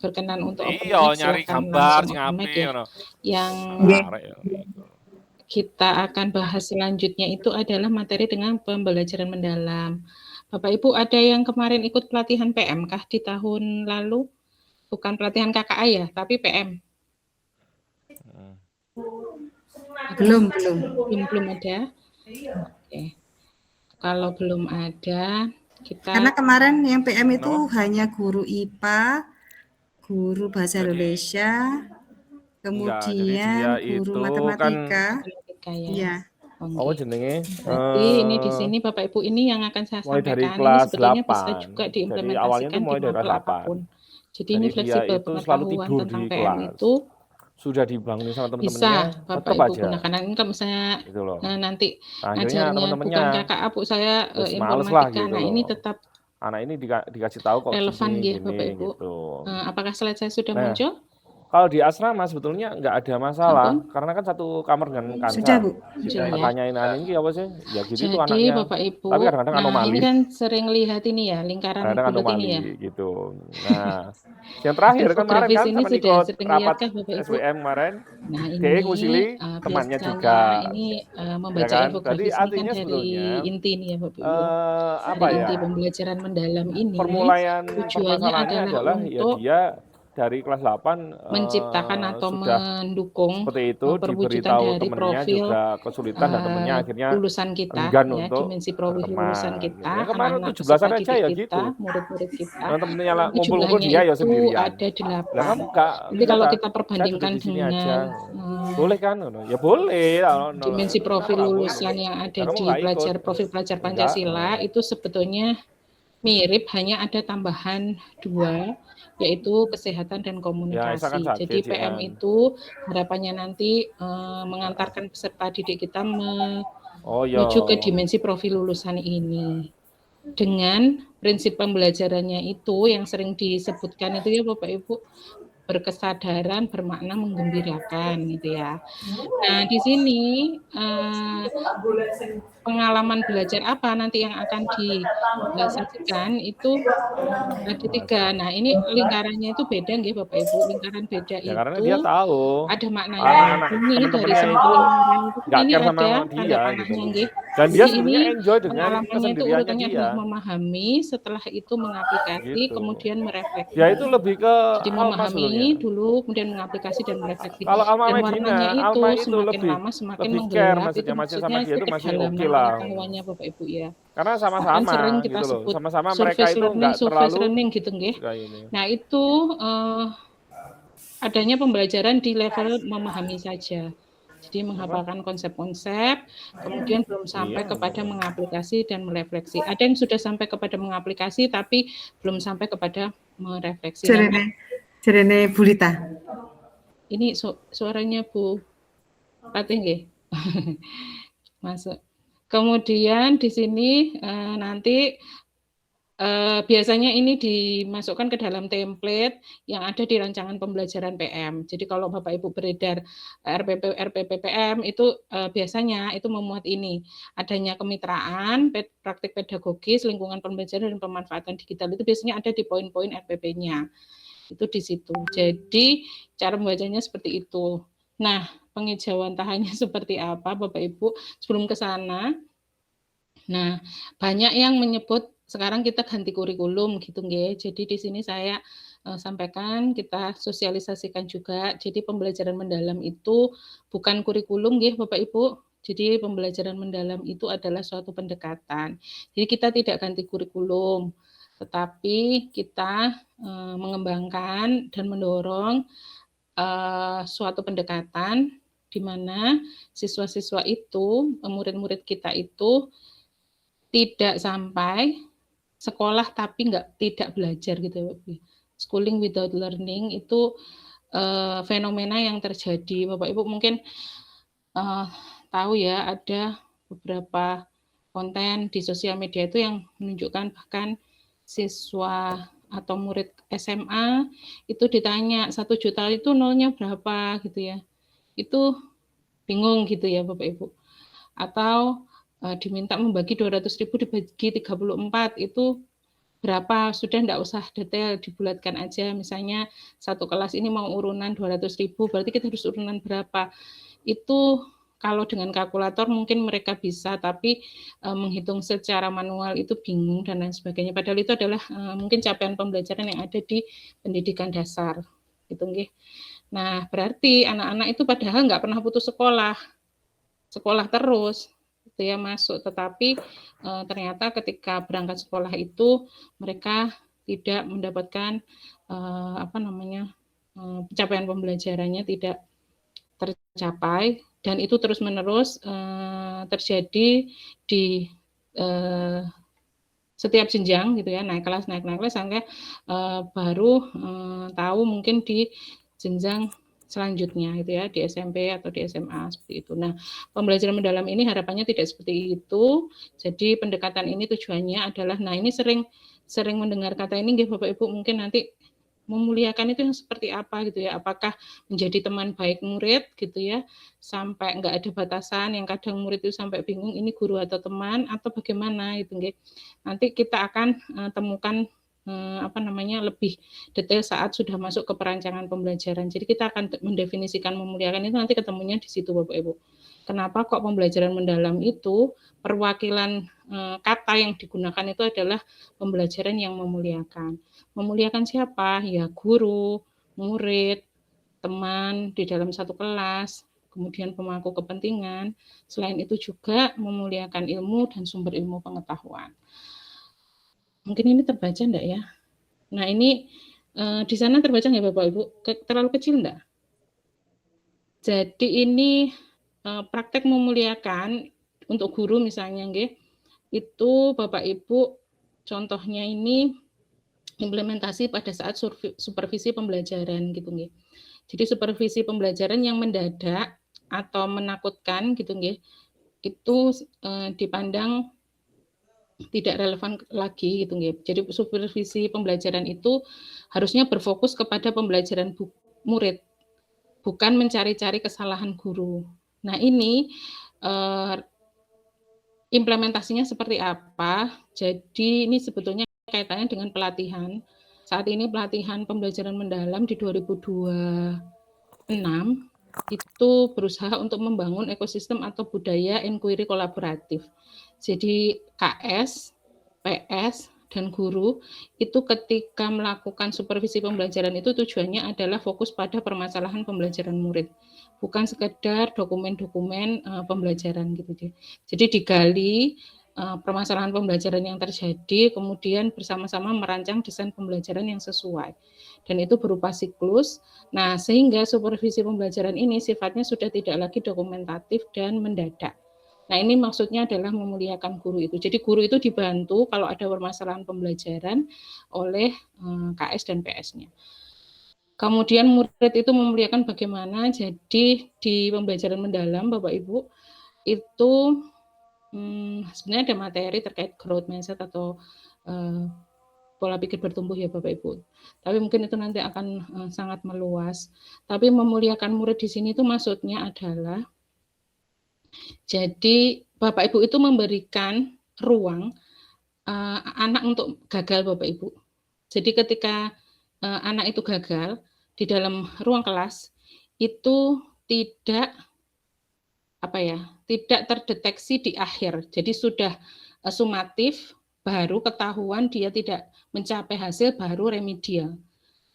berkenan untuk open Iya, mic, nyari silakan gambar langsung sing open mic apik ya. ngono. Yang Arek ya. kita akan bahas selanjutnya itu adalah materi dengan pembelajaran mendalam. Bapak Ibu ada yang kemarin ikut pelatihan PM kah di tahun lalu? Bukan pelatihan KKA ya, tapi PM. Belum. Belum ada. Oke. Kalau belum ada, kita Karena kemarin yang PM itu hanya guru IPA, guru bahasa Indonesia, kemudian dia guru itu matematika. matematika ya. Iya. Apa jenenge? Berarti ini di sini Bapak Ibu ini yang akan saya mulai dari sampaikan ini kelas sebetulnya bisa 8. juga Jadi awalnya diimplementasikan itu mulai di dari kelas modul 8. apapun. Jadi Jadi ini dia fleksibel itu selalu pengetahuan tidur tentang di PM kelas. itu Sudah dibangunin sama bisa teman-temannya, Bapak tetap Ibu aja. gunakan. Nah, ini kalau misalnya Gitu loh. nanti Akhirnya ngajarnya teman-temannya bukan KKA Bu, saya males lah informatika. gitu Nah, loh. ini tetap Anak ini dikasih tahu kok relevan gini, ya Bapak Ibu. gitu. Apakah slide saya sudah Nah, muncul? kalau di asrama sebetulnya nggak ada masalah, Ampun. karena kan satu kamar dengan Sudah, kansa. Bu. Muncul ya. Tanyain ini apa sih? Ya gitu itu Jadi anaknya. Bapak Ibu, Tapi kadang-kadang nah ini anomali. kan sering lihat ini ya, lingkaran Kadang-kadang bulat ini ya. anomali gitu. Nah, yang terakhir kemarin Infografis kan ini teman sudah ikut sering rapat lihat kah Bapak Ibu? SWM kemarin, Nah DE ini ngusili temannya biasanya juga. ini membaca Ya kan? infografis Jadi ini kan artinya dari sebetulnya inti nih ya Bapak Ibu. apa Dari ya? inti pembelajaran mendalam ini Permulaan tujuannya permasalahannya adalah adalah ya untuk dia dari kelas 8 menciptakan atau sudah mendukung seperti itu, perwujudan diberitahu dari temennya profil juga kesulitan dan temennya akhirnya lulusan kita enggan ya, untuk dimensi profil lulusan berteman. kita, Ya kemarin anak-anak 17-an peserta aja didik ya kita, gitu. murid-murid kita. Temennya Itu ngumpul-ngumpul jumlahnya dia ya itu sendirian. ada 8. Lah kamu enggak, Jadi kalau kita kita perbandingkan duduk di sini dengan aja. Boleh kan? Ya boleh. dimensi profil lulusan yang ada Kamu di nggak ikut. pelajar profil pelajar Pancasila itu sebetulnya mirip, hanya ada tambahan 2 yaitu kesehatan dan komunikasi. Ya, sakit, Jadi PM ya. itu harapannya nanti mengantarkan peserta didik kita menuju ke dimensi profil lulusan ini. Dengan prinsip pembelajarannya itu yang sering disebutkan itu ya Bapak Ibu, berkesadaran, bermakna, menggembirakan gitu ya. Nah, di sini pengalaman belajar apa nanti yang akan disajikan itu ada 3. Nah, ini lingkarannya itu beda nggih Bapak Ibu. Lingkaran beda Ya karena dia itu tahu ada maknanya. anak-anak Ini dari teman-temannya semua itu lingkaran itu nggak ini care sama ada dia tanda gitu panahnya loh. nggih. Dan dia Jadi sebenarnya ini enjoy dengan pengalamannya itu kesendiriannya urutannya dia. adalah memahami, setelah itu mengaplikasi, Gitu. kemudian merefleksi. Dia itu lebih ke Jadi Alma memahami sebetulnya. dulu, kemudian mengaplikasi dan merefleksi. Kalau Alma Dan Medina, warnanya itu Alma itu semakin lama semakin lebih care menggelap. Itu maksudnya sama maksudnya dia itu itu masih kedalaman oke lah. pengetahuannya Bapak Ibu ya. Karena Kan sama-sama sering kita gitu loh. sebut Sama-sama mereka surface itu learning, nggak surface terlalu learning gitu nggih. kayak ini. Nah, itu adanya pembelajaran di level memahami saja. Jadi menghafalkan konsep-konsep, kemudian belum sampai Iya, kepada mengaplikasi dan merefleksi. Ada yang sudah sampai kepada mengaplikasi, tapi belum sampai kepada merefleksi. Jerene Bulita. Ini suaranya Bu Ratih nggih. Masuk. Kemudian di sini nanti biasanya ini dimasukkan ke dalam template yang ada di rancangan pembelajaran PM. Jadi kalau Bapak Ibu beredar RPPPM itu biasanya itu memuat ini. Adanya kemitraan, praktik pedagogis, lingkungan pembelajaran dan pemanfaatan digital itu biasanya ada di poin-poin RPP-nya. Itu di situ. Jadi cara membacanya seperti itu. Nah, pengejauhan tahannya seperti apa Bapak Ibu? Sebelum ke sana, nah banyak yang menyebut sekarang kita ganti kurikulum gitu nggih. Jadi di sini saya sampaikan, kita sosialisasikan juga. Jadi pembelajaran mendalam itu bukan kurikulum nggih Bapak Ibu. Jadi pembelajaran mendalam itu adalah suatu pendekatan. Jadi kita tidak ganti kurikulum, tetapi kita mengembangkan dan mendorong suatu pendekatan di mana siswa-siswa itu, murid-murid kita itu tidak sampai sekolah tapi tidak belajar gitu. Schooling without learning itu fenomena yang terjadi. Bapak Ibu mungkin tahu ya, ada beberapa konten di sosial media itu yang menunjukkan bahkan siswa atau murid SMA itu ditanya 1 juta itu nolnya berapa gitu ya. Itu bingung gitu ya Bapak Ibu. Atau diminta membagi 200.000 dibagi 34 itu berapa, sudah enggak usah detail, dibulatkan aja. Misalnya satu kelas ini mau urunan 200.000, berarti kita harus urunan berapa. Itu kalau dengan kalkulator mungkin mereka bisa, tapi menghitung secara manual itu bingung dan lain sebagainya. Padahal itu adalah mungkin capaian pembelajaran yang ada di pendidikan dasar. Gitu nggih. Nah, berarti anak-anak itu padahal nggak pernah putus sekolah terus gitu ya masuk, tetapi ternyata ketika berangkat sekolah itu mereka tidak mendapatkan pencapaian pembelajarannya tidak tercapai, dan itu terus-menerus terjadi di setiap jenjang gitu ya, naik kelas sampai baru tahu mungkin di jenjang selanjutnya gitu ya, di SMP atau di SMA seperti itu. Nah, pembelajaran mendalam ini harapannya tidak seperti itu. Jadi pendekatan ini tujuannya adalah, nah ini sering mendengar kata ini nggih Bapak Ibu, mungkin nanti memuliakan itu yang seperti apa gitu ya, apakah menjadi teman baik murid gitu ya, sampai enggak ada batasan, yang kadang murid itu sampai bingung ini guru atau teman atau bagaimana gitu nggih. Nanti kita akan temukan lebih detail saat sudah masuk ke perancangan pembelajaran. Jadi kita akan mendefinisikan memuliakan itu nanti ketemunya di situ Bapak Ibu. Kenapa kok pembelajaran mendalam itu perwakilan kata yang digunakan itu adalah pembelajaran yang memuliakan. Memuliakan siapa? Ya guru, murid, teman di dalam satu kelas, kemudian pemangku kepentingan. Selain itu juga memuliakan ilmu dan sumber ilmu pengetahuan. Mungkin ini terbaca enggak ya? Nah ini di sana terbaca nggak Bapak Ibu? Terlalu kecil enggak? Jadi ini praktek memuliakan untuk guru misalnya nggih, itu Bapak Ibu contohnya ini implementasi pada saat supervisi pembelajaran gitu nggih. Jadi supervisi pembelajaran yang mendadak atau menakutkan gitu nggih, itu dipandang tidak relevan lagi gitu nggih. Jadi supervisi pembelajaran itu harusnya berfokus kepada pembelajaran murid, bukan mencari-cari kesalahan guru. Nah ini implementasinya seperti apa. Jadi ini sebetulnya kaitannya dengan pelatihan. Saat ini pelatihan pembelajaran mendalam di 2026 itu berusaha untuk membangun ekosistem atau budaya inquiry kolaboratif. Jadi KS, PS, dan guru itu ketika melakukan supervisi pembelajaran itu tujuannya adalah fokus pada permasalahan pembelajaran murid, bukan sekedar dokumen-dokumen pembelajaran gitu. Jadi digali permasalahan pembelajaran yang terjadi, kemudian bersama-sama merancang desain pembelajaran yang sesuai. Dan itu berupa siklus. Nah, sehingga supervisi pembelajaran ini sifatnya sudah tidak lagi dokumentatif dan mendadak. Nah, ini maksudnya adalah memuliakan guru itu. Jadi guru itu dibantu kalau ada permasalahan pembelajaran oleh KS dan PS-nya. Kemudian murid itu memuliakan bagaimana. Jadi di pembelajaran mendalam, Bapak Ibu, itu sebenarnya ada materi terkait growth mindset atau pola pikir bertumbuh ya Bapak Ibu. Tapi mungkin itu nanti akan sangat meluas. Tapi memuliakan murid di sini itu maksudnya adalah jadi Bapak Ibu itu memberikan ruang anak untuk gagal Bapak Ibu. Jadi ketika anak itu gagal di dalam ruang kelas itu tidak terdeteksi di akhir. Jadi sudah sumatif, baru ketahuan dia tidak mencapai hasil, baru remedial.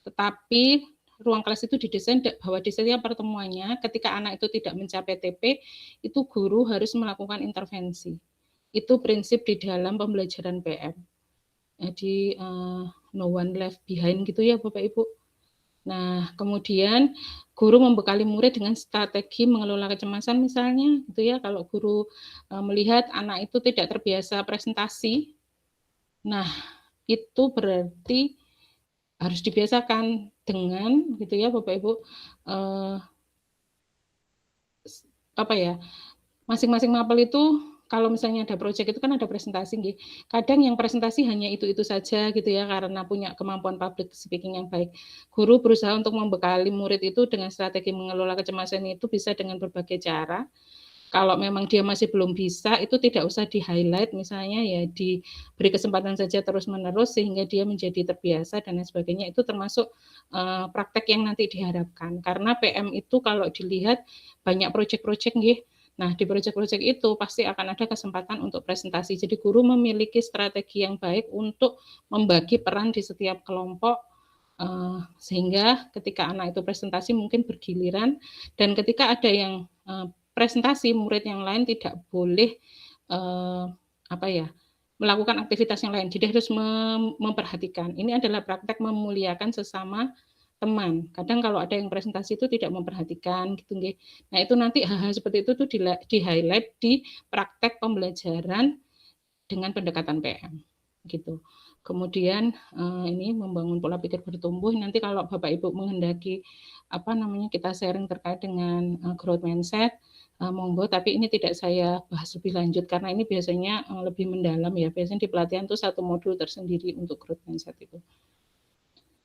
Tetapi ruang kelas itu didesain bahwa di setiap pertemuannya ketika anak itu tidak mencapai TP, itu guru harus melakukan intervensi. Itu prinsip di dalam pembelajaran PM. Jadi no one left behind gitu ya Bapak Ibu. Nah, kemudian guru membekali murid dengan strategi mengelola kecemasan misalnya gitu ya. Kalau guru melihat anak itu tidak terbiasa presentasi, nah itu berarti harus dibiasakan dengan gitu ya Bapak Ibu masing-masing mapel itu kalau misalnya ada proyek itu kan ada presentasi gitu. Kadang yang presentasi hanya itu saja gitu ya karena punya kemampuan public speaking yang baik. Guru berusaha untuk membekali murid itu dengan strategi mengelola kecemasan itu bisa dengan berbagai cara. Kalau memang dia masih belum bisa, itu tidak usah di-highlight misalnya ya diberi kesempatan saja terus-menerus sehingga dia menjadi terbiasa dan lain sebagainya. Itu termasuk praktek yang nanti diharapkan. Karena PM itu kalau dilihat banyak proyek-proyek nggih. Nah, di proyek-proyek itu pasti akan ada kesempatan untuk presentasi. Jadi guru memiliki strategi yang baik untuk membagi peran di setiap kelompok sehingga ketika anak itu presentasi mungkin bergiliran dan ketika ada yang presentasi murid yang lain tidak boleh melakukan aktivitas yang lain. Jadi harus memperhatikan. Ini adalah praktek memuliakan sesama teman. Kadang kalau ada yang presentasi itu tidak memperhatikan gitu nggih. Nah, itu nanti hal-hal seperti itu tuh di-highlight di praktek pembelajaran dengan pendekatan PM gitu. Kemudian ini membangun pola pikir bertumbuh. Nanti kalau Bapak Ibu menghendaki kita sharing terkait dengan growth mindset, monggo, tapi ini tidak saya bahas lebih lanjut karena ini biasanya lebih mendalam ya. Biasanya di pelatihan itu satu modul tersendiri untuk growth mindset itu.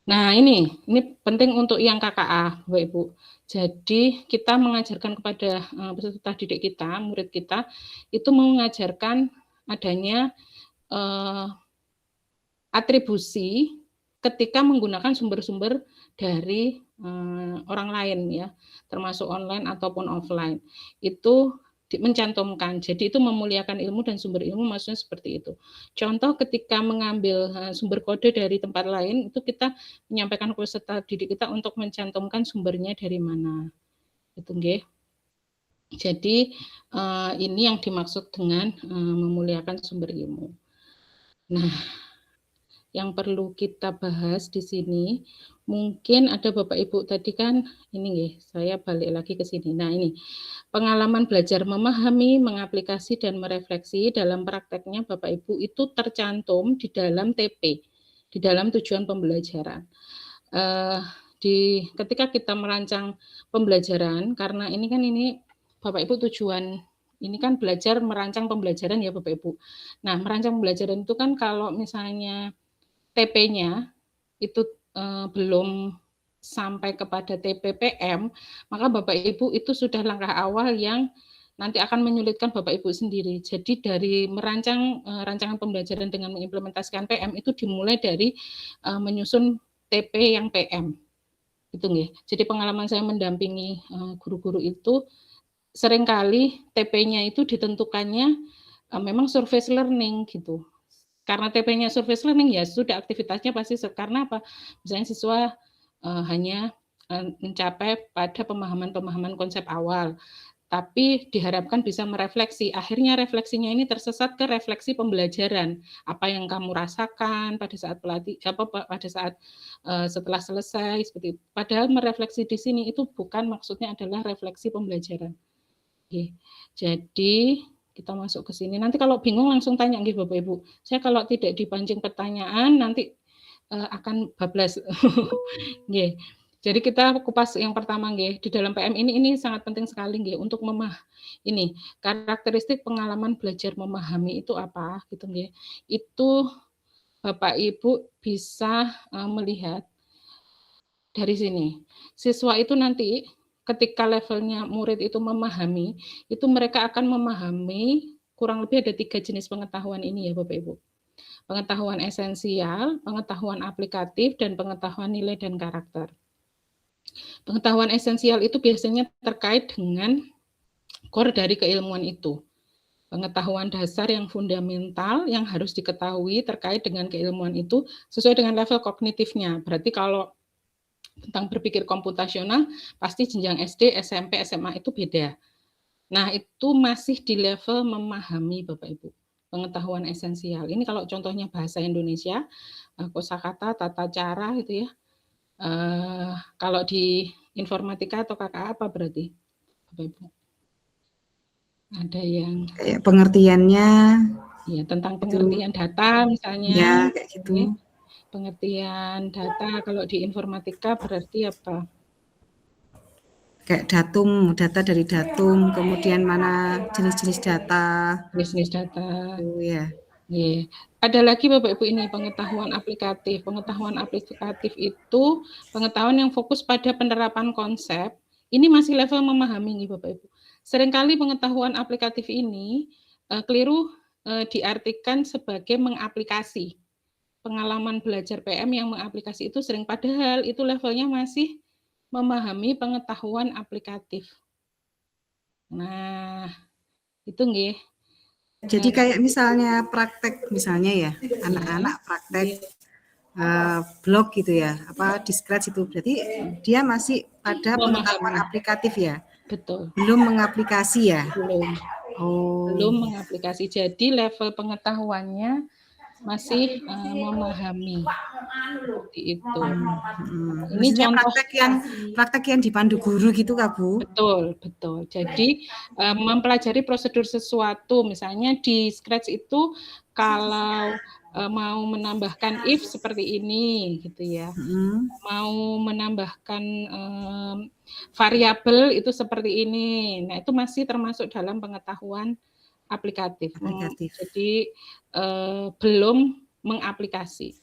Nah, ini penting untuk yang KKA, Bapak Ibu. Jadi kita mengajarkan kepada peserta didik kita, murid kita, itu mengajarkan adanya atribusi ketika menggunakan sumber-sumber dari orang lain ya, termasuk online ataupun offline. Itu mencantumkan. Jadi itu memuliakan ilmu dan sumber ilmu maksudnya seperti itu. Contoh ketika mengambil sumber kode dari tempat lain itu kita menyampaikan ke peserta didik kita untuk mencantumkan sumbernya dari mana. Itu nggih. Jadi ini yang dimaksud dengan memuliakan sumber ilmu. Nah, yang perlu kita bahas di sini, mungkin ada Bapak Ibu tadi kan ini nggih, saya balik lagi ke sini. Nah, ini pengalaman belajar memahami, mengaplikasi dan merefleksi dalam prakteknya Bapak Ibu itu tercantum di dalam TP, di dalam tujuan pembelajaran. Ketika kita merancang pembelajaran, karena ini kan Bapak Ibu tujuan ini kan belajar merancang pembelajaran ya Bapak Ibu. Nah, merancang pembelajaran itu kan kalau misalnya TP-nya itu belum sampai kepada TPPM, maka Bapak Ibu itu sudah langkah awal yang nanti akan menyulitkan Bapak Ibu sendiri. Jadi dari merancang rancangan pembelajaran dengan mengimplementasikan PM itu dimulai dari menyusun TP yang PM. Itu nggih. Jadi pengalaman saya mendampingi guru-guru itu seringkali TP-nya itu ditentukannya memang surface learning gitu. Karena TP-nya surface learning ya sudah aktivitasnya pasti karena apa? Misalnya siswa hanya mencapai pada pemahaman konsep awal. Tapi diharapkan bisa merefleksi. Akhirnya refleksinya ini tersesat ke refleksi pembelajaran. Apa yang kamu rasakan pada saat setelah selesai seperti itu. Padahal merefleksi di sini itu bukan maksudnya adalah refleksi pembelajaran. Oke. Jadi kita masuk ke sini. Nanti kalau bingung langsung tanya nggih Bapak Ibu. Saya kalau tidak dipancing pertanyaan nanti akan bablas. Nggih. Jadi kita kupas yang pertama nggih, di dalam PM ini sangat penting sekali nggih untuk ini karakteristik pengalaman belajar memahami itu apa gitu nggih. Itu Bapak Ibu bisa melihat dari sini. Siswa itu nanti ketika levelnya murid itu memahami, itu mereka akan memahami kurang lebih ada 3 jenis pengetahuan ini ya Bapak Ibu. Pengetahuan esensial, pengetahuan aplikatif, dan pengetahuan nilai dan karakter. Pengetahuan esensial itu biasanya terkait dengan core dari keilmuan itu. Pengetahuan dasar yang fundamental yang harus diketahui terkait dengan keilmuan itu sesuai dengan level kognitifnya. Berarti kalau tentang berpikir komputasional, pasti jenjang SD, SMP, SMA itu beda. Nah, itu masih di level memahami Bapak Ibu. Pengetahuan esensial. Ini kalau contohnya bahasa Indonesia, kosakata, tata cara gitu ya. Kalau di informatika atau KKA apa berarti, Bapak Ibu? Ada yang kayak pengertiannya, ya tentang pengertian data misalnya. Ya, kayak gitu. Ya, pengertian data kalau di informatika berarti apa? Kayak data dari datum, kemudian mana jenis-jenis data. Jenis data. Oh ya. Yeah. Ada lagi Bapak Ibu ini pengetahuan aplikatif. Pengetahuan aplikatif itu pengetahuan yang fokus pada penerapan konsep. Ini masih level memahami nih Bapak Ibu. Seringkali pengetahuan aplikatif ini keliru diartikan sebagai mengaplikasi. Pengalaman belajar PM yang mengaplikasi itu sering padahal itu levelnya masih memahami pengetahuan aplikatif. Nah, itu nggih. Jadi kayak misalnya praktek misalnya ya, anak-anak praktek blog gitu ya, apa di Scratch itu, berarti dia masih pada pengetahuan aplikatif ya? Betul. Belum mengaplikasi ya? Belum. Oh. Belum mengaplikasi. Jadi level pengetahuannya masih memahami. Seperti itu. Ini contoh praktek yang dipandu guru gitu Kak Bu? Betul, betul. Jadi mempelajari prosedur sesuatu, misalnya di Scratch itu kalau mau menambahkan if seperti ini gitu ya. Mau menambahkan variabel itu seperti ini. Nah, itu masih termasuk dalam pengetahuan aplikatif. Jadi belum mengaplikasi.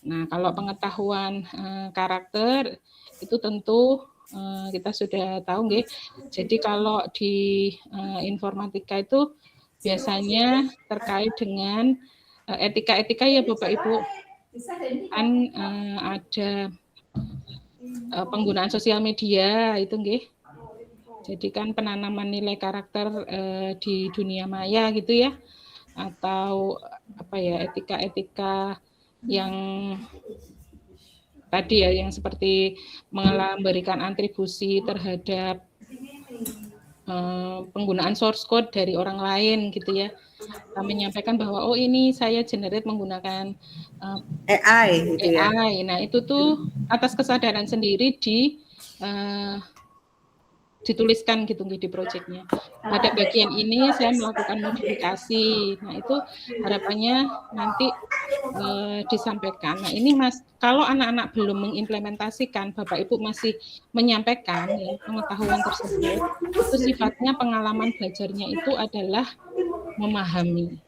Nah, kalau pengetahuan karakter itu tentu kita sudah tahu nggih. Jadi kalau di informatika itu biasanya terkait dengan etika-etika ya Bapak Ibu. Kan ada penggunaan sosial media itu nggih. Jadi kan penanaman nilai karakter di dunia maya gitu ya. Atau apa ya, etika-etika yang tadi ya, yang seperti memberikan atribusi terhadap penggunaan source code dari orang lain gitu ya. Kita menyampaikan bahwa oh ini saya generate menggunakan AI gitu ya. AI. Nah, itu tuh atas kesadaran sendiri dituliskan gitu di proyeknya. Pada bagian ini saya melakukan modifikasi. Nah, itu harapannya nanti disampaikan. Nah, ini kalau anak-anak belum mengimplementasikan, Bapak Ibu masih menyampaikan ya, pengetahuan tersebut, itu sifatnya pengalaman belajarnya itu adalah memahami.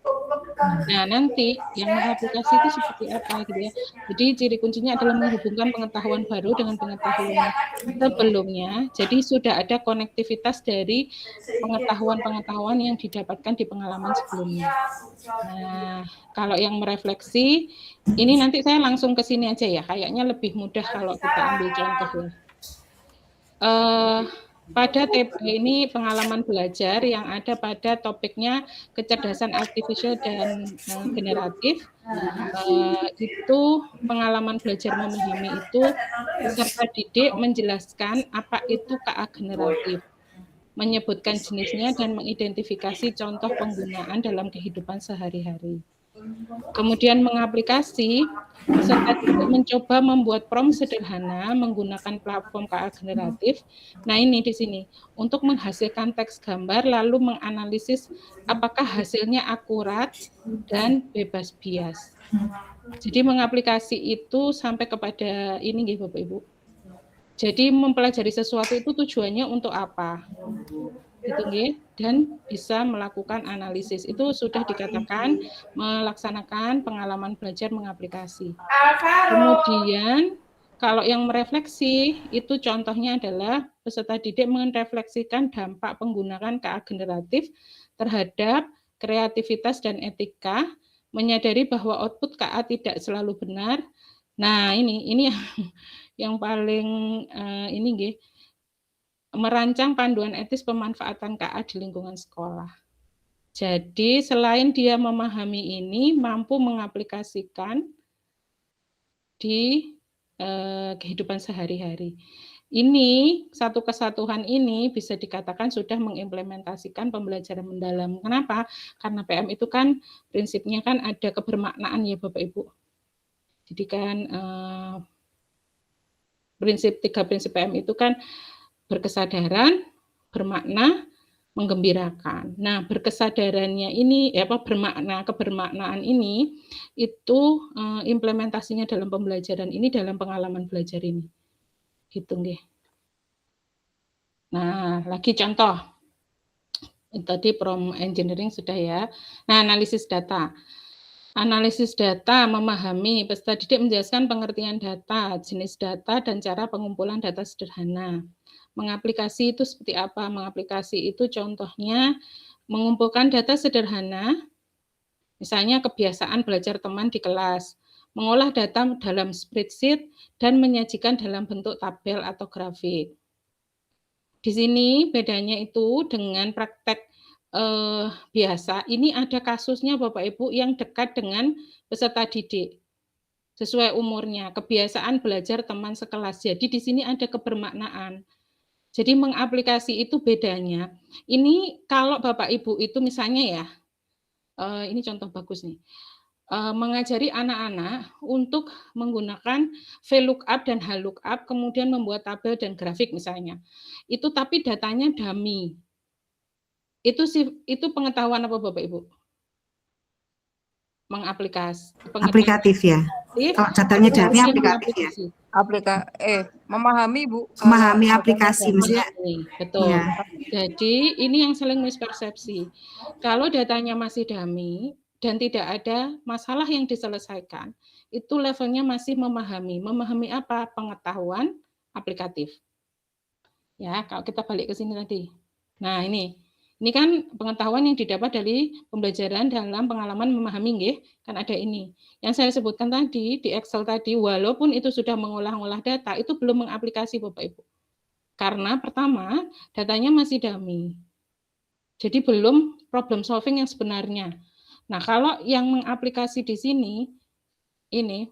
Nah, nanti yang mengaplikasi itu seperti apa gitu ya. Jadi ciri kuncinya adalah menghubungkan pengetahuan baru dengan pengetahuan sebelumnya. Jadi sudah ada konektivitas dari pengetahuan-pengetahuan yang didapatkan di pengalaman sebelumnya. Nah, kalau yang merefleksi, ini nanti saya langsung ke sini aja ya. Kayaknya lebih mudah kalau kita ambil contoh ya. Pada ini pengalaman belajar yang ada pada topiknya kecerdasan artifisial dan generatif, itu pengalaman belajar memahami itu peserta didik menjelaskan apa itu KA generatif, menyebutkan jenisnya dan mengidentifikasi contoh penggunaan dalam kehidupan sehari-hari. Kemudian mengaplikasi, peserta didik mencoba membuat prompt sederhana menggunakan platform KA generatif. Nah, ini di sini untuk menghasilkan teks gambar lalu menganalisis apakah hasilnya akurat dan bebas bias. Jadi mengaplikasi itu sampai kepada ini nggih Bapak Ibu. Jadi mempelajari sesuatu itu tujuannya untuk apa? Gitu nggih, dan bisa melakukan analisis. Itu sudah dikatakan melaksanakan pengalaman belajar mengaplikasi. Kemudian kalau yang merefleksi itu contohnya adalah peserta didik merefleksikan dampak penggunaan KA generatif terhadap kreativitas dan etika, menyadari bahwa output KA tidak selalu benar. Nah, ini yang paling ini nggih, merancang panduan etis pemanfaatan KA di lingkungan sekolah. Jadi selain dia memahami ini, mampu mengaplikasikan di kehidupan sehari-hari. Ini satu kesatuan ini bisa dikatakan sudah mengimplementasikan pembelajaran mendalam. Kenapa? Karena PM itu kan prinsipnya kan ada kebermaknaan ya Bapak Ibu. Jadi kan tiga prinsip PM itu kan berkesadaran, bermakna, menggembirakan. Nah, berkesadarannya ini kebermaknaan ini itu implementasinya dalam pembelajaran ini dalam pengalaman belajar ini. Gitu nggih. Nah, lagi contoh. Tadi prompt engineering sudah ya. Nah, analisis data. Analisis data, memahami, peserta didik menjelaskan pengertian data, jenis data, dan cara pengumpulan data sederhana. Mengaplikasi itu seperti apa? Mengaplikasi itu contohnya mengumpulkan data sederhana, misalnya kebiasaan belajar teman di kelas, mengolah data dalam spreadsheet, dan menyajikan dalam bentuk tabel atau grafik. Di sini bedanya itu dengan praktek biasa, ini ada kasusnya Bapak Ibu yang dekat dengan peserta didik. Sesuai umurnya, kebiasaan belajar teman sekelas. Jadi di sini ada kebermaknaan. Jadi mengaplikasi itu bedanya. Ini kalau Bapak Ibu itu misalnya ya, ini contoh bagus nih. Mengajari anak-anak untuk menggunakan VLOOKUP dan HLOOKUP, kemudian membuat tabel dan grafik misalnya. Itu tapi datanya dummy. Itu pengetahuan apa Bapak Ibu? Aplikatif ya. Kalau datanya dummy aplikatif ya. Memahami Bu. Memahami aplikasi misalnya. Betul. Ya. Jadi ini yang saling mispersepsi. Kalau datanya masih dummy dan tidak ada masalah yang diselesaikan, itu levelnya masih memahami. Memahami apa? Pengetahuan aplikatif. Ya, kalau kita balik ke sini tadi. Nah, ini kan pengetahuan yang didapat dari pembelajaran dalam pengalaman memahami, nggih, kan ada ini. Yang saya sebutkan tadi di Excel tadi, walaupun itu sudah mengolah-olah data, itu belum mengaplikasi Bapak Ibu. Karena pertama, datanya masih dummy. Jadi belum problem solving yang sebenarnya. Nah, kalau yang mengaplikasi di sini, ini,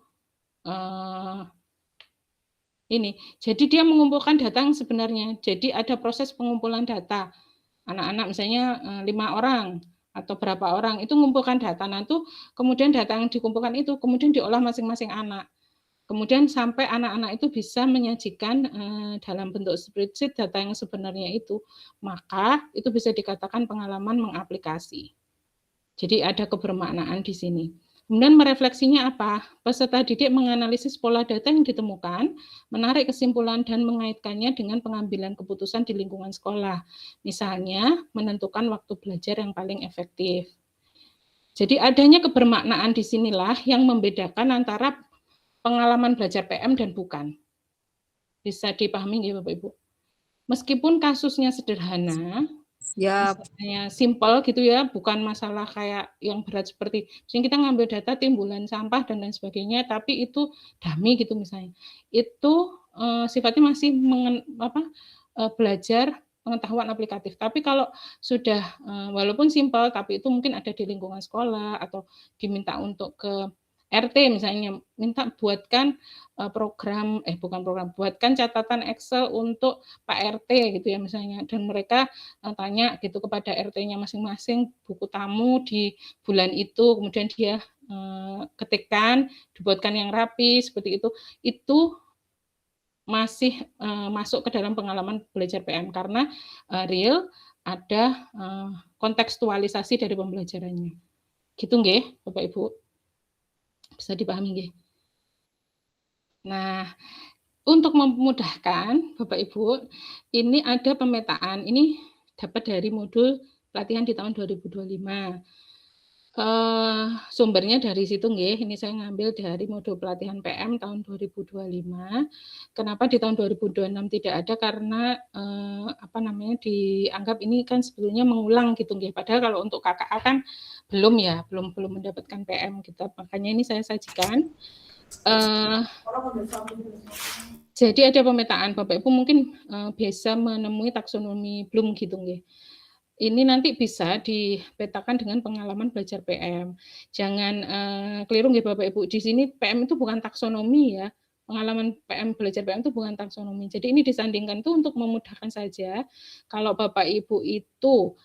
jadi dia mengumpulkan data yang sebenarnya. Jadi ada proses pengumpulan data. Anak-anak misalnya 5 orang atau berapa orang itu mengumpulkan data. Nah, itu kemudian data yang dikumpulkan itu kemudian diolah masing-masing anak. Kemudian sampai anak-anak itu bisa menyajikan dalam bentuk spreadsheet data yang sebenarnya itu, maka itu bisa dikatakan pengalaman mengaplikasi. Jadi ada kebermaknaan di sini. Kemudian merefleksinya apa? Peserta didik menganalisis pola data yang ditemukan, menarik kesimpulan dan mengaitkannya dengan pengambilan keputusan di lingkungan sekolah. Misalnya, menentukan waktu belajar yang paling efektif. Jadi adanya kebermaknaan di sinilah yang membedakan antara pengalaman belajar PM dan bukan. Bisa dipahami nggih Bapak Ibu? Meskipun kasusnya sederhana, Ya, misalnya simpel gitu ya, bukan masalah kayak yang berat seperti misalnya kita ngambil data timbulan sampah dan lain sebagainya, tapi itu dummy gitu misalnya. Itu sifatnya masih belajar pengetahuan aplikatif. Tapi kalau sudah walaupun simpel, tapi itu mungkin ada di lingkungan sekolah atau diminta untuk ke RT misalnya, minta buatkan buatkan catatan Excel untuk Pak RT gitu ya misalnya, dan mereka tanya gitu kepada RT-nya masing-masing buku tamu di bulan itu, kemudian dia ketikkan, dibuatkan yang rapi seperti itu masih masuk ke dalam pengalaman belajar PM karena real ada kontekstualisasi dari pembelajarannya. Gitu nggih, Bapak Ibu? Bisa dipahami nggih? Nah, untuk memudahkan Bapak Ibu, ini ada pemetaan. Ini dapat dari modul pelatihan di tahun 2025. Sumbernya dari situ nggih, ini saya ngambil dari modul pelatihan PM tahun 2025. Kenapa di tahun 2026 tidak ada? Karena dianggap ini kan sebetulnya mengulang gitu nggih. Padahal kalau untuk KKA kan belum ya, belum mendapatkan PM kita. Makanya ini saya sajikan. Jadi ada pemetaan, Bapak Ibu mungkin bisa menemui taksonomi Bloom gitu nggih. Ini nanti bisa dipetakan dengan pengalaman belajar PM. Jangan keliru nggih Bapak Ibu. Di sini PM itu bukan taksonomi ya. Pengalaman PM belajar PM itu bukan taksonomi. Jadi ini disandingkan itu untuk memudahkan saja. Kalau Bapak Ibu itu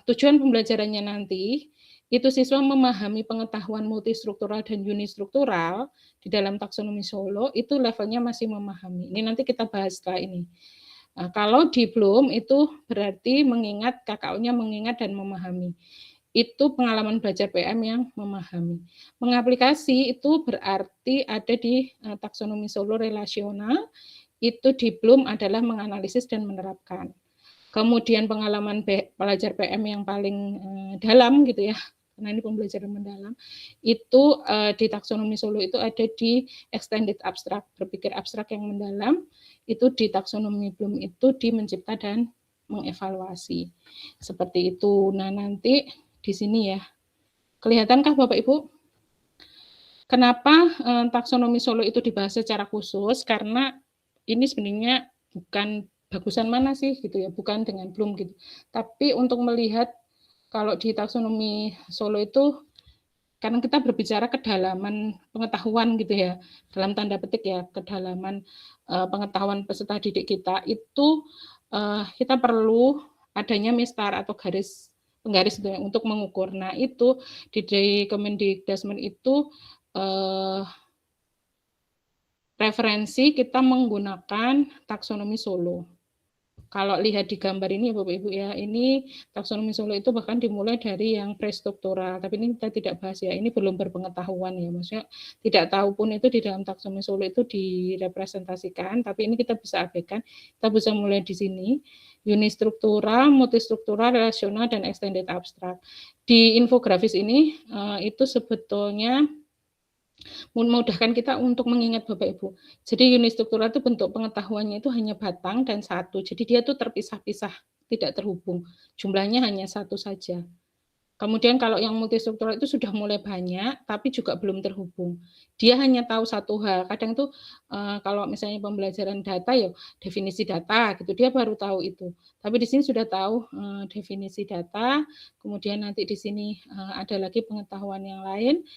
tujuan pembelajarannya nanti itu siswa memahami pengetahuan multistruktural dan unistruktural di dalam taksonomi Solo, itu levelnya masih memahami. Ini nanti kita bahas setelah ini. Nah, kalau di Bloom itu berarti mengingat, KKU-nya mengingat dan memahami. Itu pengalaman belajar PM yang memahami. Mengaplikasi itu berarti ada di taksonomi Solo relasional, itu di Bloom adalah menganalisis dan menerapkan. Kemudian pengalaman belajar PM yang paling dalam gitu ya, karena ini pembelajaran mendalam, itu di taksonomi Solo itu ada di extended abstrak, berpikir abstrak yang mendalam, itu di taksonomi Bloom itu di mencipta dan mengevaluasi. Seperti itu. Nah, nanti di sini ya. Kelihatankah Bapak Ibu? Kenapa taksonomi Solo itu dibahas secara khusus? Karena ini sebenarnya bukan bagusan mana sih gitu ya, bukan dengan Bloom gitu. Tapi untuk melihat kalau di taksonomi Solo itu karena kita berbicara kedalaman pengetahuan gitu ya, dalam tanda petik ya, kedalaman pengetahuan peserta didik kita itu kita perlu adanya mistar atau penggaris gitu ya, untuk mengukur. Nah, itu di Kemendikdasmen itu referensi kita menggunakan taksonomi Solo. Kalau lihat di gambar ini Bapak Ibu ya, ini taksonomi Solo itu bahkan dimulai dari yang prestruktural, tapi ini kita tidak bahas ya, ini belum berpengetahuan ya, maksudnya tidak tahu pun itu di dalam taksonomi Solo itu direpresentasikan, tapi ini kita bisa abaikan, kita bisa mulai di sini, unistruktural, multistruktural, relasional, dan extended abstrak. Di infografis ini itu sebetulnya memudahkan kita untuk mengingat Bapak Ibu. Jadi unit struktural itu bentuk pengetahuannya itu hanya batang dan satu. Jadi dia tuh terpisah-pisah, tidak terhubung. Jumlahnya hanya satu saja. Kemudian kalau yang multistruktural itu sudah mulai banyak, tapi juga belum terhubung. Dia hanya tahu satu hal. Kadang tuh kalau misalnya pembelajaran data ya definisi data gitu, dia baru tahu itu. Tapi di sini sudah tahu definisi data. Kemudian nanti di sini ada lagi pengetahuan yang lain.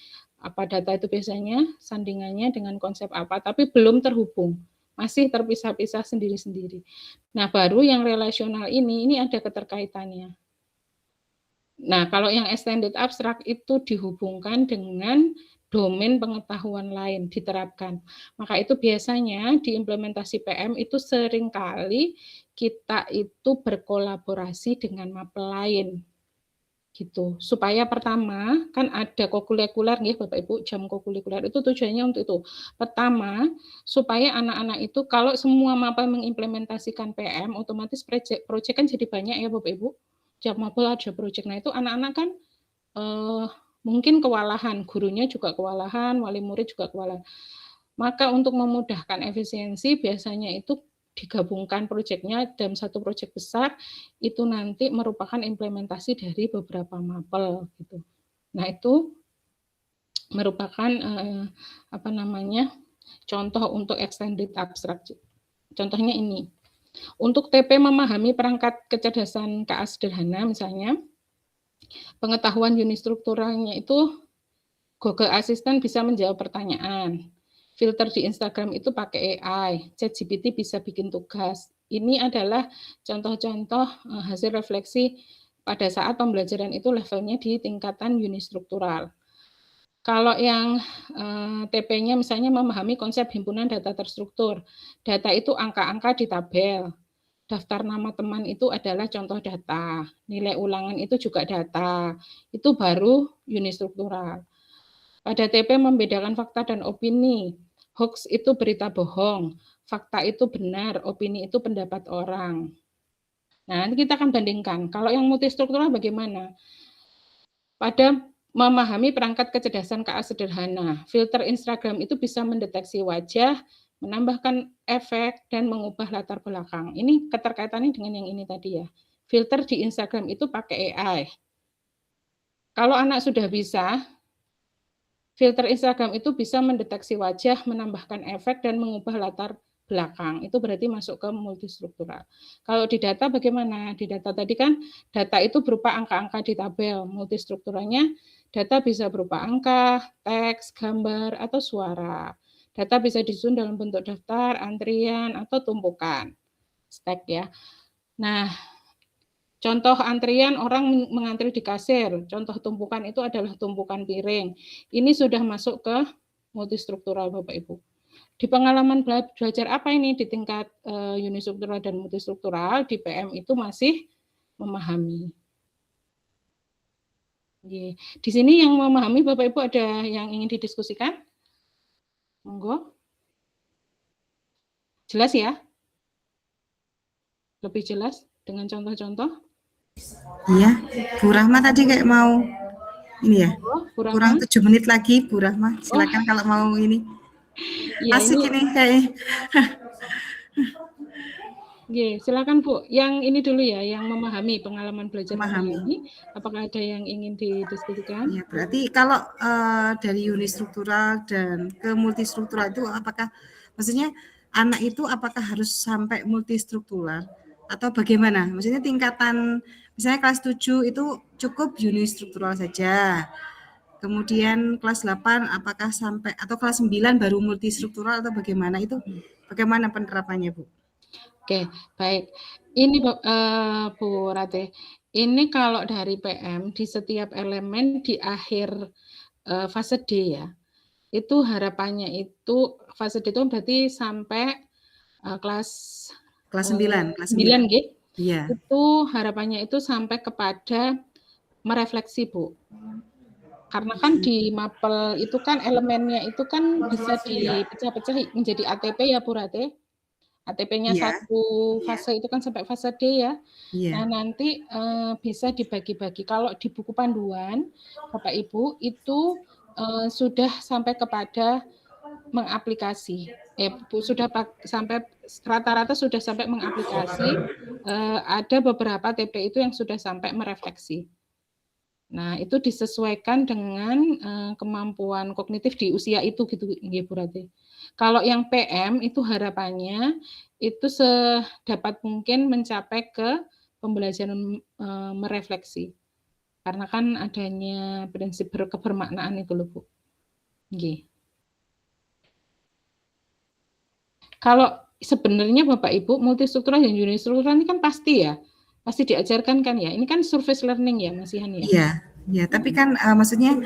Apa data itu biasanya, sandingannya dengan konsep apa, tapi belum terhubung, masih terpisah-pisah sendiri-sendiri. Nah, baru yang relasional ini ada keterkaitannya. Nah, kalau yang extended abstrak itu dihubungkan dengan domain pengetahuan lain diterapkan. Maka itu biasanya di implementasi PM itu seringkali kita itu berkolaborasi dengan mapel lain. Gitu. Supaya pertama kan ada kokurikuler nih Bapak Ibu, jam kokurikuler itu tujuannya untuk itu. Pertama, supaya anak-anak itu kalau semua mapel mengimplementasikan PM, otomatis proyek kan jadi banyak ya Bapak Ibu. Tiap mapel ada proyek. Nah, itu anak-anak kan mungkin kewalahan, gurunya juga kewalahan, wali murid juga kewalahan. Maka untuk memudahkan efisiensi biasanya itu digabungkan proyeknya dalam satu proyek besar, itu nanti merupakan implementasi dari beberapa mapel gitu. Nah, itu merupakan contoh untuk extended abstract. Contohnya ini. Untuk TP memahami perangkat kecerdasan KA sederhana misalnya, pengetahuan unistrukturalnya itu Google Assistant bisa menjawab pertanyaan. Filter di Instagram itu pakai AI, ChatGPT bisa bikin tugas. Ini adalah contoh-contoh hasil refleksi pada saat pembelajaran itu levelnya di tingkatan unistruktural. Kalau yang TP-nya misalnya memahami konsep himpunan data terstruktur. Data itu angka-angka di tabel. Daftar nama teman itu adalah contoh data. Nilai ulangan itu juga data. Itu baru unistruktural. Pada TP membedakan fakta dan opini. Hoax itu berita bohong. Fakta itu benar, opini itu pendapat orang. Nah, nanti kita akan bandingkan. Kalau yang multistruktural bagaimana? Pada memahami perangkat kecerdasan KA sederhana. Filter Instagram itu bisa mendeteksi wajah, menambahkan efek, dan mengubah latar belakang. Ini keterkaitannya dengan yang ini tadi ya. Filter di Instagram itu pakai AI. Kalau anak sudah bisa, filter Instagram itu bisa mendeteksi wajah, menambahkan efek, dan mengubah latar belakang. Itu berarti masuk ke multistruktural. Kalau di data bagaimana? Di data tadi kan data itu berupa angka-angka di tabel. Multistrukturalnya data bisa berupa angka, teks, gambar, atau suara. Data bisa disusun dalam bentuk daftar, antrian, atau tumpukan. Stack ya. Nah, contoh antrian orang mengantri di kasir. Contoh tumpukan itu adalah tumpukan piring. Ini sudah masuk ke multistruktural Bapak Ibu. Di pengalaman belajar apa ini di tingkat unistruktural dan multistruktural, di PM itu masih memahami. Di sini yang memahami Bapak Ibu ada yang ingin didiskusikan? Monggo. Jelas ya? Lebih jelas dengan contoh-contoh? Iya, Bu Rahma tadi kayak mau ini ya. Kurang 7 menit lagi Bu Rahma. Silakan kalau mau ini. Ya, asik ini kayak. Silakan Bu. Yang ini dulu ya, yang memahami pengalaman belajar ini. Apakah ada yang ingin didiskusikan? Ya, berarti kalau dari unistruktural dan ke multistruktural itu apakah maksudnya anak itu apakah harus sampai multistruktural atau bagaimana? Maksudnya tingkatan misalnya kelas 7 itu cukup unistruktural saja. Kemudian kelas 8 apakah sampai atau kelas 9 baru multistruktural atau bagaimana? Itu bagaimana penerapannya, Bu? Oke, baik. Ini Bu Rate, ini kalau dari PM di setiap elemen di akhir fase D ya, itu harapannya itu fase D itu berarti sampai kelas 9, kelas 9 gitu. Iya. Itu harapannya itu sampai kepada merefleksi, Bu. Karena kan di mapel itu kan elemennya itu kan bisa dipecah-pecah menjadi ATP ya Bu Rate. ATP-nya satu fase itu kan sampai fase D ya. Nah, nanti bisa dibagi-bagi. Kalau di buku panduan Bapak Ibu itu sudah sampai kepada mengaplikasi. Sudah sampai rata-rata sudah sampai mengaplikasi. Ada beberapa TP itu yang sudah sampai merefleksi. Nah, itu disesuaikan dengan kemampuan kognitif di usia itu gitu, Bu Rati. Kalau yang PM itu harapannya itu sedapat mungkin mencapai ke pembelajaran merefleksi. Karena kan adanya prinsip kebermaknaan itu loh, Bu. Nggih. Kalau sebenarnya Bapak Ibu multistruktural dan unistruktural ini kan pasti ya. Pasti diajarkan kan ya. Ini kan surface learning ya, Mas Ihan ya. Iya, ya, tapi kan maksudnya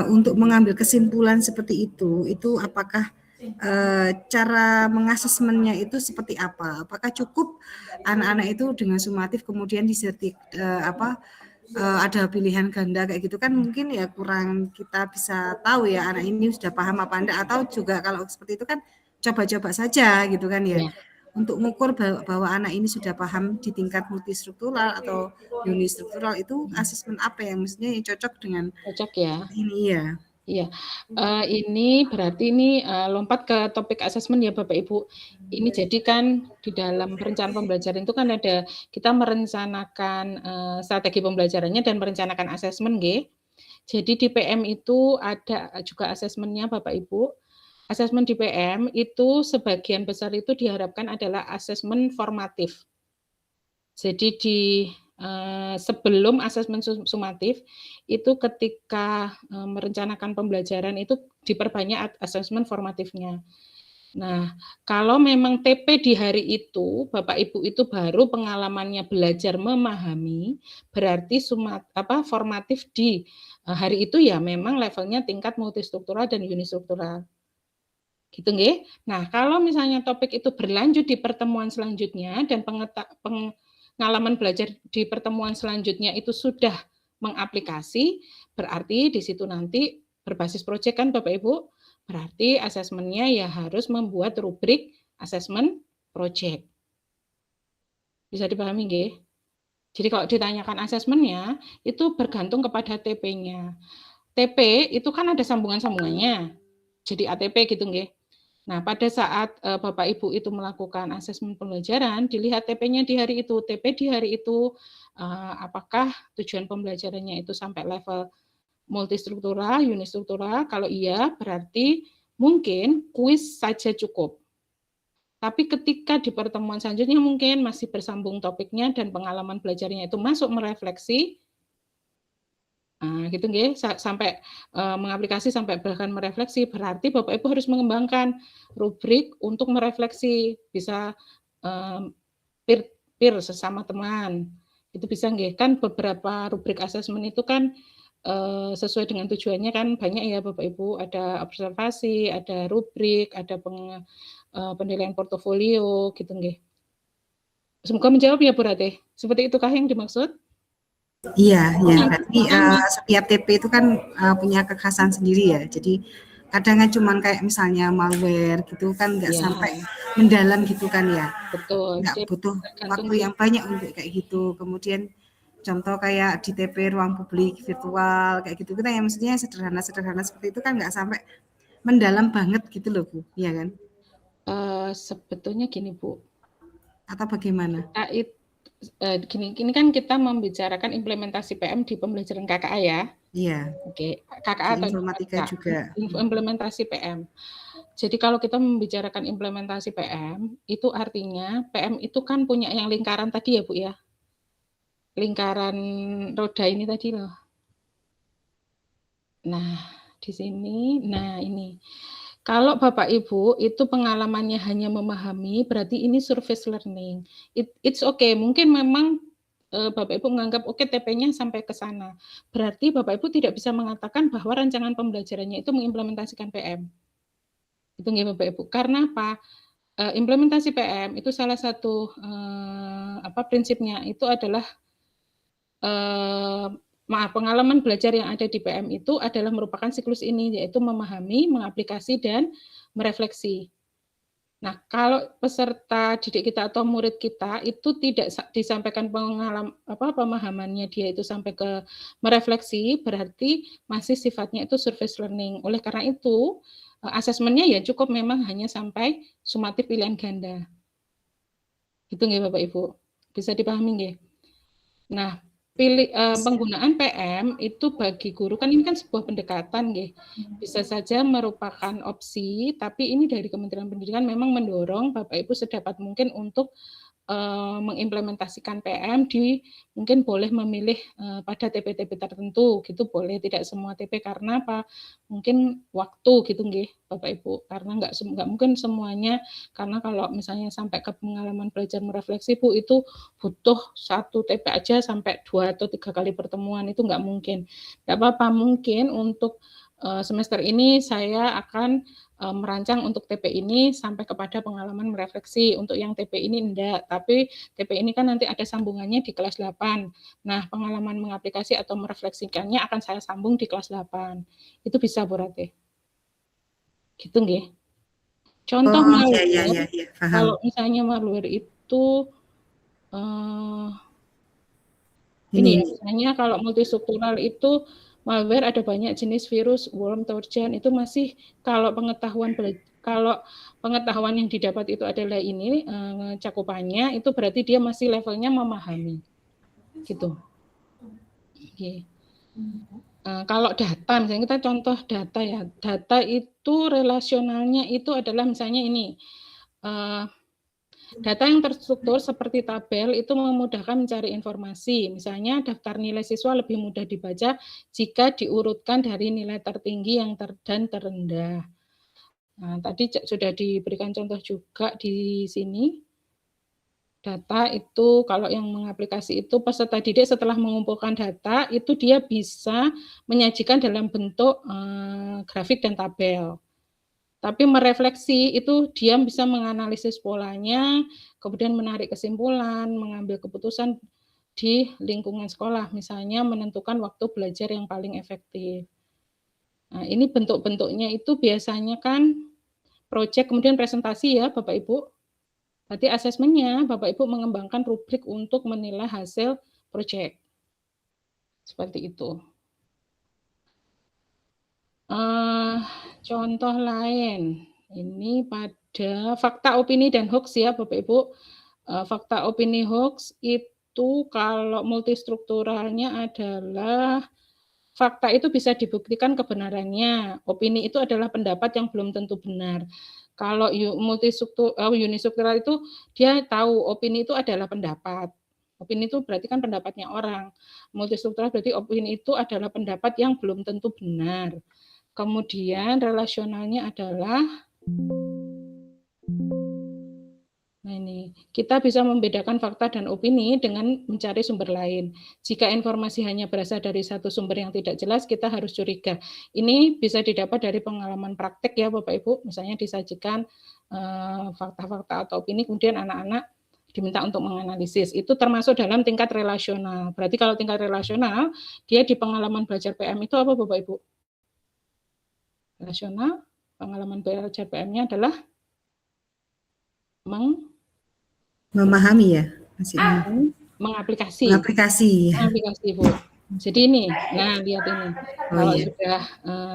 untuk mengambil kesimpulan seperti itu apakah cara mengasesmennya itu seperti apa? Apakah cukup anak-anak itu dengan sumatif kemudian disertik ada pilihan ganda kayak gitu kan mungkin ya kurang kita bisa tahu ya anak ini sudah paham apa enggak atau juga kalau seperti itu kan coba-coba saja gitu kan ya. untuk mengukur bahwa anak ini sudah paham di tingkat multistruktural atau unistruktural itu asesmen apa yang mestinya yang cocok dengan ya ini ya. Iya, ini berarti ini lompat ke topik asesmen ya Bapak Ibu. Ini jadi kan di dalam perencanaan pembelajaran itu kan ada kita merencanakan strategi pembelajarannya dan merencanakan asesmen G. Jadi di PM itu ada juga asesmennya Bapak Ibu. Asesmen di PM itu sebagian besar itu diharapkan adalah asesmen formatif. Jadi di sebelum asesmen sumatif itu ketika merencanakan pembelajaran itu diperbanyak asesmen formatifnya. Nah, kalau memang TP di hari itu Bapak Ibu itu baru pengalamannya belajar memahami, berarti formatif di hari itu ya memang levelnya tingkat multistruktural dan unistruktural. Gitu nggih. Nah, kalau misalnya topik itu berlanjut di pertemuan selanjutnya dan pengalaman belajar di pertemuan selanjutnya itu sudah mengaplikasi, berarti di situ nanti berbasis proyek kan Bapak Ibu, berarti asesmennya ya harus membuat rubrik asesmen proyek. Bisa dipahami nggih? Jadi kalau ditanyakan asesmennya, itu bergantung kepada TP-nya. TP itu kan ada sambungan-sambungannya, jadi ATP gitu nggih. Nah, pada saat Bapak Ibu itu melakukan asesmen pembelajaran, dilihat TP-nya di hari itu. TP di hari itu, apakah tujuan pembelajarannya itu sampai level multistruktural, unistruktural? Kalau iya, berarti mungkin kuis saja cukup. Tapi ketika di pertemuan selanjutnya mungkin masih bersambung topiknya dan pengalaman belajarnya itu masuk merefleksi, gitu nggih, sampai mengaplikasi sampai bahkan merefleksi, berarti Bapak Ibu harus mengembangkan rubrik untuk merefleksi, bisa peer sesama teman. Itu bisa nggih, kan beberapa rubrik asesmen itu kan sesuai dengan tujuannya kan banyak ya Bapak Ibu, ada observasi, ada rubrik, ada penilaian portofolio gitu nggih. Semoga menjawab ya Bu Ratih. Seperti itukah yang dimaksud? Iya, ya. Berarti setiap TP itu kan punya kekhasan sendiri ya. Jadi kadang cuma kayak misalnya malware gitu kan nggak sampai mendalam gitu kan ya. Betul. Nggak butuh waktu yang banyak untuk kayak gitu. Kemudian contoh kayak di TP ruang publik virtual kayak gitu kita yang maksudnya sederhana-sederhana seperti itu kan nggak sampai mendalam banget gitu loh Bu, iya kan? Sebetulnya gini Bu. Atau bagaimana? Gini kan kita membicarakan implementasi PM di pembelajaran KKA ya. Iya. Oke, KKA atau informatika juga. Implementasi PM. Jadi kalau kita membicarakan implementasi PM, itu artinya PM itu kan punya yang lingkaran tadi ya Bu ya. Lingkaran roda ini tadi loh. Nah, di sini, nah ini. Kalau Bapak Ibu itu pengalamannya hanya memahami, berarti ini surface learning. It's okay, mungkin memang Bapak Ibu menganggap oke TP-nya sampai ke sana. Berarti Bapak Ibu tidak bisa mengatakan bahwa rancangan pembelajarannya itu mengimplementasikan PM. Itu nggih Bapak Ibu. Karena apa? Implementasi PM itu salah satu prinsipnya itu adalah pengalaman belajar yang ada di PM itu adalah merupakan siklus ini, yaitu memahami, mengaplikasi, dan merefleksi. Nah, kalau peserta didik kita atau murid kita itu tidak disampaikan pemahamannya dia itu sampai ke merefleksi, berarti masih sifatnya itu surface learning. Oleh karena itu, asesmennya ya cukup memang hanya sampai sumatif pilihan ganda. Itu nggih Bapak Ibu. Bisa dipahami nggih? Nah, penggunaan PM itu bagi guru kan ini kan sebuah pendekatan nggih. Bisa saja merupakan opsi, tapi ini dari Kementerian Pendidikan memang mendorong Bapak Ibu sedapat mungkin untuk mengimplementasikan PM mungkin boleh memilih pada TP-TP tertentu gitu boleh, tidak semua TP karena apa? Mungkin waktu gitu nggih Bapak Ibu, karena nggak mungkin semuanya, karena kalau misalnya sampai ke pengalaman belajar merefleksi Bu itu butuh 1 TP aja sampai 2 atau 3 kali pertemuan, itu nggak mungkin. Nggak apa-apa, mungkin untuk semester ini saya akan merancang untuk TP ini sampai kepada pengalaman merefleksi. Untuk yang TP ini enggak, tapi TP ini kan nanti ada sambungannya di kelas 8. Nah, pengalaman mengaplikasi atau merefleksikannya akan saya sambung di kelas 8. Itu bisa Bu Ratih. Gitu nggih. Contoh Oh, malware, ya, paham. kalau misalnya malware itu ini ya, misalnya kalau multistruktural itu malware ada banyak jenis virus, worm, trojan, itu masih kalau pengetahuan yang didapat itu adalah ini cakupannya, itu berarti dia masih levelnya memahami, gitu. Okay. Kalau data, misalnya kita contoh data ya, data itu relasionalnya itu adalah misalnya ini, data yang terstruktur seperti tabel itu memudahkan mencari informasi. Misalnya daftar nilai siswa lebih mudah dibaca jika diurutkan dari nilai tertinggi yang dan terendah. Nah, tadi sudah diberikan contoh juga di sini. Data itu kalau yang mengaplikasi itu peserta didik setelah mengumpulkan data itu dia bisa menyajikan dalam bentuk grafik dan tabel. Tapi merefleksi itu dia bisa menganalisis polanya, kemudian menarik kesimpulan, mengambil keputusan di lingkungan sekolah, misalnya menentukan waktu belajar yang paling efektif. Nah, ini bentuk-bentuknya itu biasanya kan proyek kemudian presentasi ya Bapak Ibu. Berarti asesmennya Bapak Ibu mengembangkan rubrik untuk menilai hasil proyek. Seperti itu. Contoh lain, ini pada fakta, opini, dan hoax ya Bapak Ibu. Fakta, opini, hoax itu kalau multistrukturalnya adalah fakta itu bisa dibuktikan kebenarannya, opini itu adalah pendapat yang belum tentu benar. Kalau unistruktural itu dia tahu opini itu adalah pendapat. Opini itu berarti kan pendapatnya orang. Multistruktural berarti opini itu adalah pendapat yang belum tentu benar. Kemudian relasionalnya adalah, nah ini, kita bisa membedakan fakta dan opini dengan mencari sumber lain. Jika informasi hanya berasal dari satu sumber yang tidak jelas, kita harus curiga. Ini bisa didapat dari pengalaman praktek ya Bapak Ibu, misalnya disajikan fakta-fakta atau opini, kemudian anak-anak diminta untuk menganalisis. Itu termasuk dalam tingkat relasional. Berarti kalau tingkat relasional, dia di pengalaman belajar PM itu apa Bapak Ibu? Relasional, pengalaman belajar PM-nya adalah memahami ya, mengaplikasi. Mengaplikasi, Bu. Jadi ini, nah lihat ini. Kalau sudah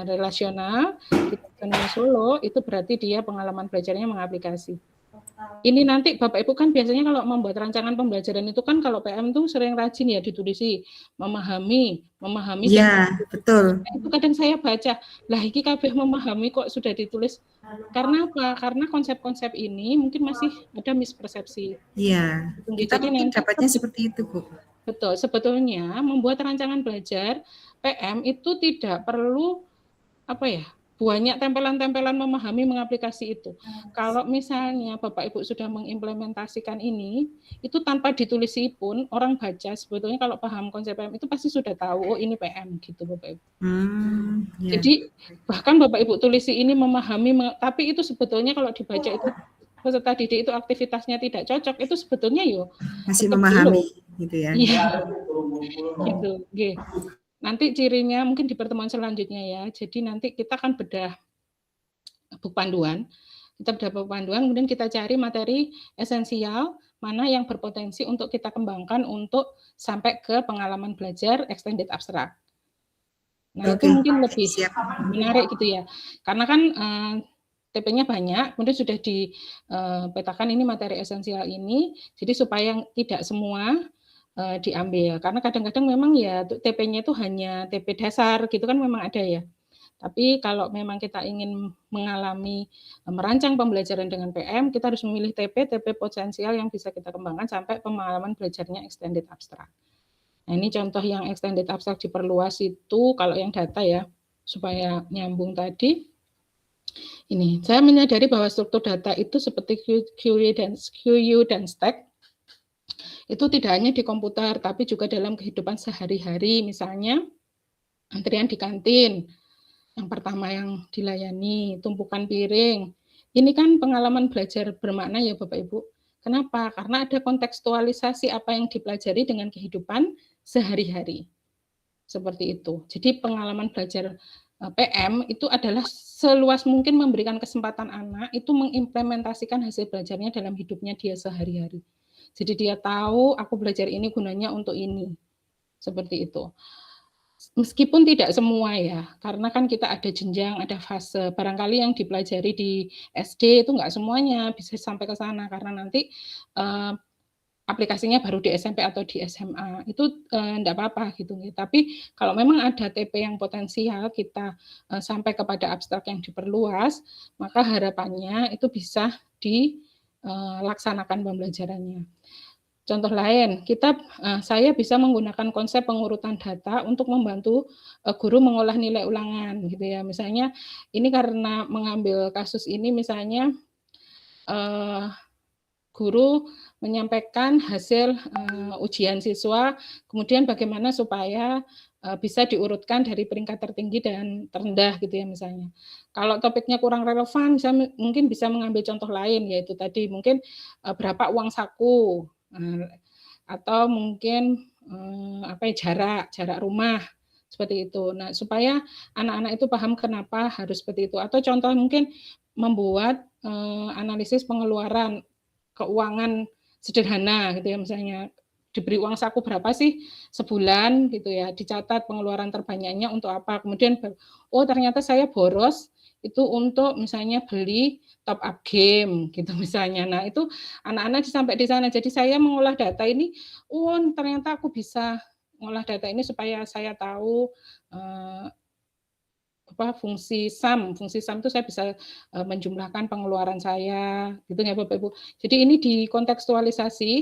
relasional, kita Solo, itu berarti dia pengalaman belajarnya mengaplikasi. Ini nanti Bapak Ibu kan biasanya kalau membuat rancangan pembelajaran itu kan kalau PM itu sering rajin ya ditulisi memahami. Iya, betul. Itu kadang saya baca, lah iki kabeh memahami kok sudah ditulis. Karena apa? Karena konsep-konsep ini mungkin masih ada mispersepsi. Iya, kita mungkin dapatnya seperti itu, Bu. Betul, sebetulnya membuat rancangan belajar PM itu tidak perlu apa ya? Banyak tempelan-tempelan memahami mengaplikasi itu. Kalau misalnya Bapak Ibu sudah mengimplementasikan ini, itu tanpa ditulisi pun orang baca sebetulnya kalau paham konsep PM itu pasti sudah tahu, oh ini PM gitu Bapak Ibu. Ya. Jadi bahkan Bapak Ibu tulisi ini memahami, tapi itu sebetulnya kalau dibaca itu peserta didik itu aktivitasnya tidak cocok, itu sebetulnya masih memahami gitu ya. Iya. Gitu, okay. Nanti cirinya mungkin di pertemuan selanjutnya ya. Jadi nanti kita akan bedah buku panduan. Kita bedah buku panduan, kemudian kita cari materi esensial mana yang berpotensi untuk kita kembangkan untuk sampai ke pengalaman belajar extended abstract. Nah, itu mungkin lebih menarik gitu ya. Karena kan TP-nya banyak, kemudian sudah dipetakan ini materi esensial ini, jadi supaya tidak semua diambil. Karena kadang-kadang memang ya TP-nya itu hanya TP dasar gitu kan memang ada ya. Tapi kalau memang kita ingin mengalami merancang pembelajaran dengan PM, kita harus memilih TP potensial yang bisa kita kembangkan sampai pengalaman belajarnya extended abstract. Nah, ini contoh yang extended abstract diperluas itu kalau yang data ya, supaya nyambung tadi. Ini, saya menyadari bahwa struktur data itu seperti QU dan stack, itu tidak hanya di komputer, tapi juga dalam kehidupan sehari-hari, misalnya antrian di kantin, yang pertama yang dilayani, tumpukan piring. Ini kan pengalaman belajar bermakna ya Bapak Ibu. Kenapa? Karena ada kontekstualisasi apa yang dipelajari dengan kehidupan sehari-hari. Seperti itu. Jadi pengalaman belajar PM itu adalah seluas mungkin memberikan kesempatan anak itu mengimplementasikan hasil belajarnya dalam hidupnya dia sehari-hari. Jadi dia tahu aku belajar ini gunanya untuk ini. Seperti itu. Meskipun tidak semua ya, karena kan kita ada jenjang, ada fase. Barangkali yang dipelajari di SD itu nggak semuanya bisa sampai ke sana karena nanti aplikasinya baru di SMP atau di SMA. Itu enggak apa-apa gitu. Tapi kalau memang ada TP yang potensial kita sampai kepada abstrak yang diperluas, maka harapannya itu bisa dilaksanakan pembelajarannya. Contoh lain, saya bisa menggunakan konsep pengurutan data untuk membantu guru mengolah nilai ulangan, gitu ya. Misalnya, ini karena mengambil kasus ini, misalnya guru menyampaikan hasil ujian siswa, kemudian bagaimana supaya bisa diurutkan dari peringkat tertinggi dan terendah, gitu ya misalnya. Kalau topiknya kurang relevan, mungkin bisa mengambil contoh lain, yaitu tadi mungkin berapa uang saku, atau mungkin jarak rumah seperti itu. Nah, supaya anak-anak itu paham kenapa harus seperti itu. Atau contoh mungkin membuat analisis pengeluaran keuangan sederhana gitu ya, misalnya diberi uang saku berapa sih sebulan gitu ya, dicatat pengeluaran terbanyaknya untuk apa. Kemudian ternyata saya boros itu untuk misalnya beli top up game gitu misalnya. Nah, itu anak-anak sampai di sana. Jadi saya mengolah data ini, ternyata aku bisa mengolah data ini supaya saya tahu fungsi sum itu saya bisa menjumlahkan pengeluaran saya, gitu ya Bapak Ibu. Jadi ini dikontekstualisasi,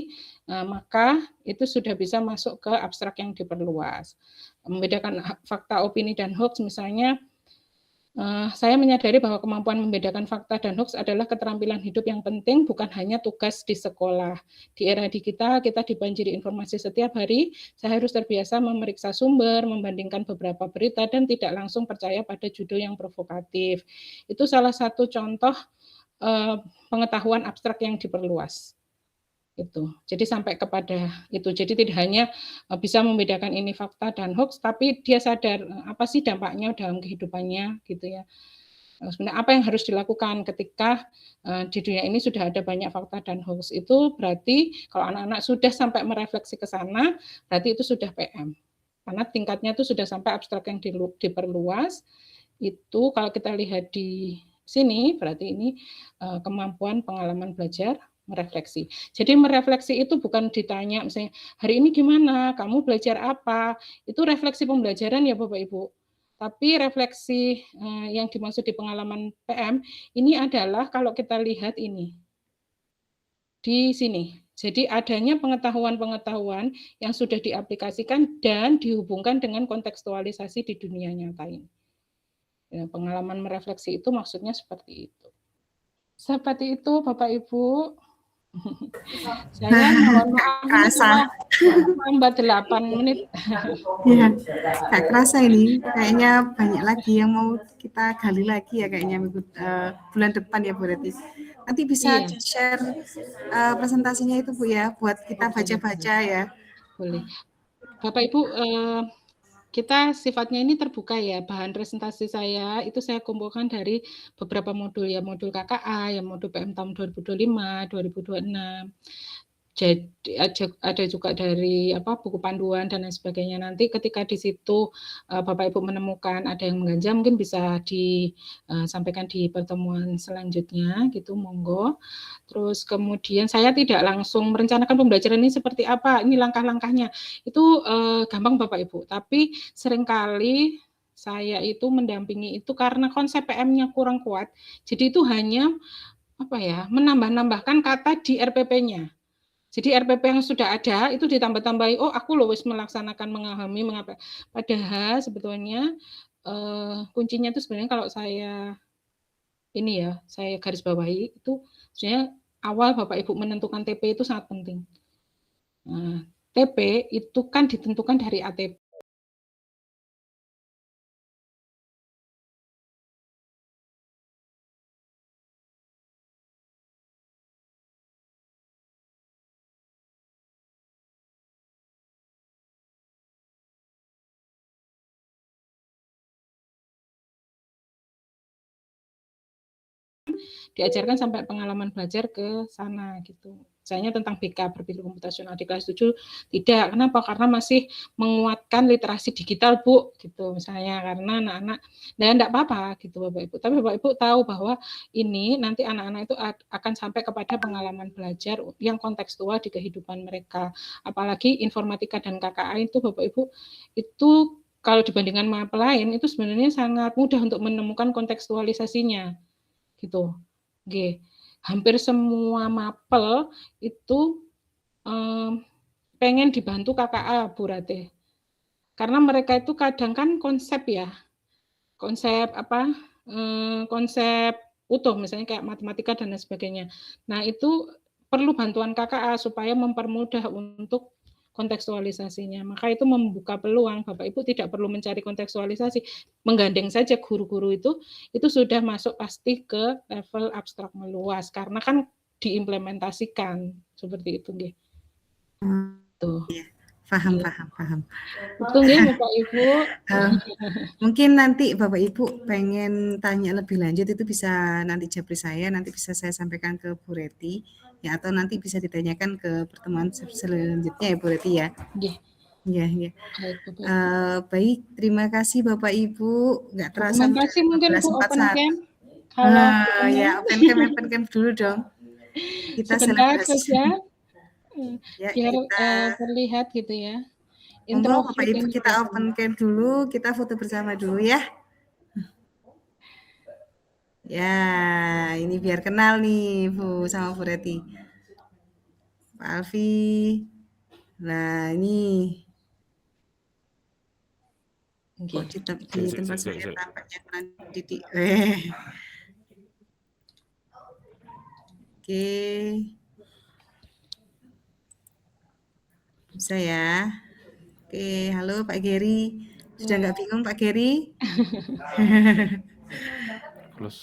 maka itu sudah bisa masuk ke abstrak yang diperluas. Membedakan fakta, opini, dan hoax misalnya, saya menyadari bahwa kemampuan membedakan fakta dan hoax adalah keterampilan hidup yang penting, bukan hanya tugas di sekolah. Di era digital, kita dibanjiri informasi setiap hari, saya harus terbiasa memeriksa sumber, membandingkan beberapa berita, dan tidak langsung percaya pada judul yang provokatif. Itu salah satu contoh pengetahuan abstrak yang diperluas. Itu. Jadi sampai kepada itu. Jadi tidak hanya bisa membedakan ini fakta dan hoax, tapi dia sadar apa sih dampaknya dalam kehidupannya, gitu ya. Sebenarnya apa yang harus dilakukan ketika di dunia ini sudah ada banyak fakta dan hoax. Itu berarti kalau anak-anak sudah sampai merefleksi ke sana, berarti itu sudah PM. Karena tingkatnya itu sudah sampai abstrak yang diperluas. Itu kalau kita lihat di sini, berarti ini kemampuan pengalaman belajar merefleksi. Jadi merefleksi itu bukan ditanya misalnya, hari ini gimana, kamu belajar apa, itu refleksi pembelajaran ya Bapak Ibu. Tapi refleksi yang dimaksud di pengalaman PM, ini adalah kalau kita lihat ini, di sini. Jadi adanya pengetahuan-pengetahuan yang sudah diaplikasikan dan dihubungkan dengan kontekstualisasi di dunia nyata ini. Ya, pengalaman merefleksi itu maksudnya seperti itu. Seperti itu Bapak Ibu. Saya mohon maaf lambat 8 menit. Ya, gak kerasa ini. Kayaknya banyak lagi yang mau kita gali lagi ya kayaknya bulan depan ya Bu Reti. Nanti bisa share presentasinya itu Bu ya, buat kita baca-baca ya. Boleh. Bapak Ibu, kita sifatnya ini terbuka ya, bahan presentasi saya itu saya kumpulkan dari beberapa modul ya, modul KKA, ya modul PM tahun 2025, 2026. Jadi ada juga dari buku panduan dan lain sebagainya. Nanti ketika di situ Bapak Ibu menemukan ada yang mengganjal, mungkin bisa disampaikan di pertemuan selanjutnya, gitu, monggo. Terus kemudian saya tidak langsung merencanakan pembelajaran ini seperti apa, ini langkah-langkahnya. Itu gampang Bapak Ibu, tapi seringkali saya itu mendampingi itu karena konsep PM-nya kurang kuat. Jadi itu hanya menambah-nambahkan kata di RPP-nya. Jadi RPP yang sudah ada itu ditambah-tambahi, aku loh wis melaksanakan, memahami, mengapa. Padahal sebetulnya kuncinya itu sebenarnya kalau saya garis bawahi itu sebenarnya awal Bapak Ibu menentukan TP itu sangat penting. Nah, TP itu kan ditentukan dari ATP. diajarkan sampai pengalaman belajar ke sana gitu. Misalnya tentang BK, berpikir komputasional di kelas 7 tidak. Kenapa? Karena masih menguatkan literasi digital, Bu, gitu misalnya. Karena anak-anak, nah enggak apa-apa gitu Bapak Ibu. Tapi Bapak Ibu tahu bahwa ini nanti anak-anak itu akan sampai kepada pengalaman belajar yang kontekstual di kehidupan mereka. Apalagi informatika dan KKA itu Bapak Ibu itu kalau dibandingkan mapel lain itu sebenarnya sangat mudah untuk menemukan kontekstualisasinya gitu. Oke. Hampir semua mapel itu pengen dibantu KKA, Bu Ratih. Karena mereka itu kadang kan konsep konsep utuh, misalnya kayak matematika dan lain sebagainya. Nah, itu perlu bantuan KKA supaya mempermudah untuk kontekstualisasinya. Maka itu membuka peluang, Bapak Ibu tidak perlu mencari kontekstualisasi, menggandeng saja guru-guru itu sudah masuk pasti ke level abstrak meluas, karena kan diimplementasikan, seperti itu. Tuh. Paham. Betul ya Bapak Ibu. Mungkin nanti Bapak Ibu pengen tanya lebih lanjut itu bisa nanti japri saya, nanti bisa saya sampaikan ke Bu Reti ya, atau nanti bisa ditanyakan ke pertemuan selanjutnya ya Bu Reti ya. Iya. Baik, terima kasih Bapak Ibu. Nggak terasa terima kasih mungkin Bu Open Camp. Ya Open Camp dulu dong. Kita sebentar saja. Ya, biar terlihat gitu ya. Monggo Bapak Ibu kita open cam dulu, kita foto bersama dulu ya. Ya, ini biar kenal nih Bu sama Bu Reti. Pak Alfi. Nah, ini. Kok di tempat saya tampaknya kurang didik. Oke. Bisa ya. Oke, halo Pak Geri. Sudah nggak bingung Pak Geri?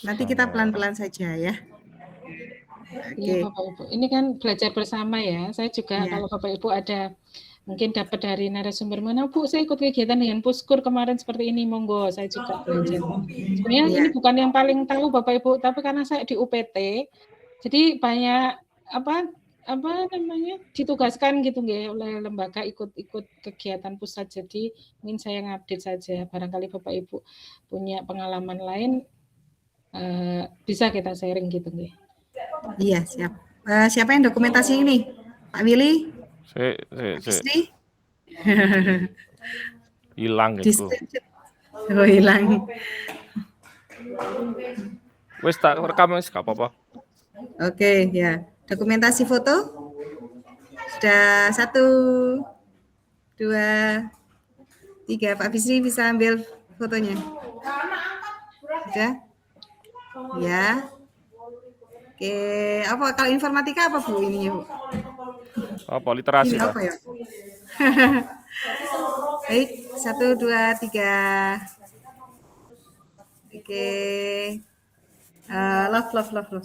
Nanti kita pelan-pelan saja ya. Iya Bapak Ibu. Ini kan belajar bersama ya. Saya juga kalau Bapak Ibu ada mungkin dapat dari narasumber mana, Bu, saya ikut kegiatan dengan Puskur kemarin seperti ini, monggo, saya juga belajar. Sebenarnya ini bukan yang paling tahu Bapak Ibu, tapi karena saya di UPT, jadi banyak ditugaskan gitu nggih oleh lembaga ikut kegiatan pusat. Jadi mungkin saya ngupdate saja, barangkali Bapak Ibu punya pengalaman lain bisa kita sharing gitu nggih. Iya, siap. Siapa yang dokumentasi ini? Pak Willy? Hilang gitu. Oh, hilang. Wes tak rekam wis gak apa-apa. Oke, ya. Dokumentasi foto. Sudah 1, 2, 3. Pak Bisri bisa ambil fotonya. Sudah? Ya. Oke, apa kalau informatika apa Bu ini Bu? Apa literasi? Ini apa ya? Baik, 1, 2, 3. Oke. Love. 1, 2.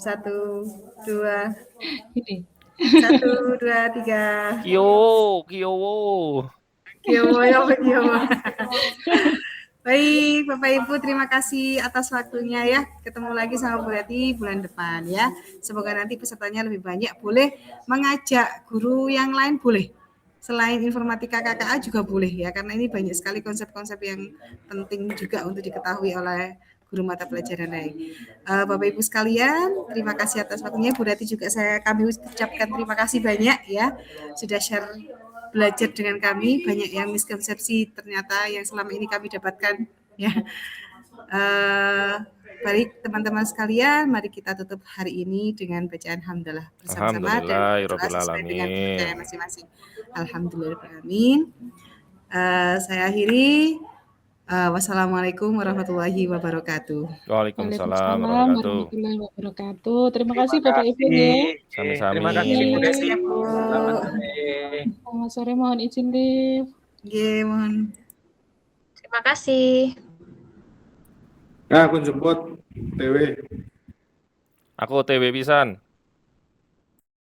1, 2, 3. Kiowo. Baik, Bapak Ibu, terima kasih atas waktunya ya. Ketemu lagi sama Bu Reti bulan depan ya. Semoga nanti pesertanya lebih banyak. Boleh mengajak guru yang lain, boleh. Selain informatika KKA juga boleh ya, karena ini banyak sekali konsep-konsep yang penting juga untuk diketahui oleh guru mata pelajaran lain. Bapak Ibu sekalian, terima kasih atas waktunya. Bu Reti juga kami ucapkan terima kasih banyak ya, sudah share belajar dengan kami. Banyak yang miskonsepsi ternyata yang selama ini kami dapatkan ya. Baik teman-teman sekalian, mari kita tutup hari ini dengan bacaan hamdalah bersama-sama dan sesuai dengan kepercayaan masing-masing. Alhamdulillahirrahmanirrahim. Saya akhiri. Wassalamualaikum warahmatullahi wabarakatuh. Waalaikumsalam warahmatullahi wabarakatuh. Terima kasih Bapak Ibu ya. Sami-sami. Terima kasih Bu. Selamat sore, mohon izin live. Mohon. Terima kasih. Ya, aku jemput TW. Aku TW pisan.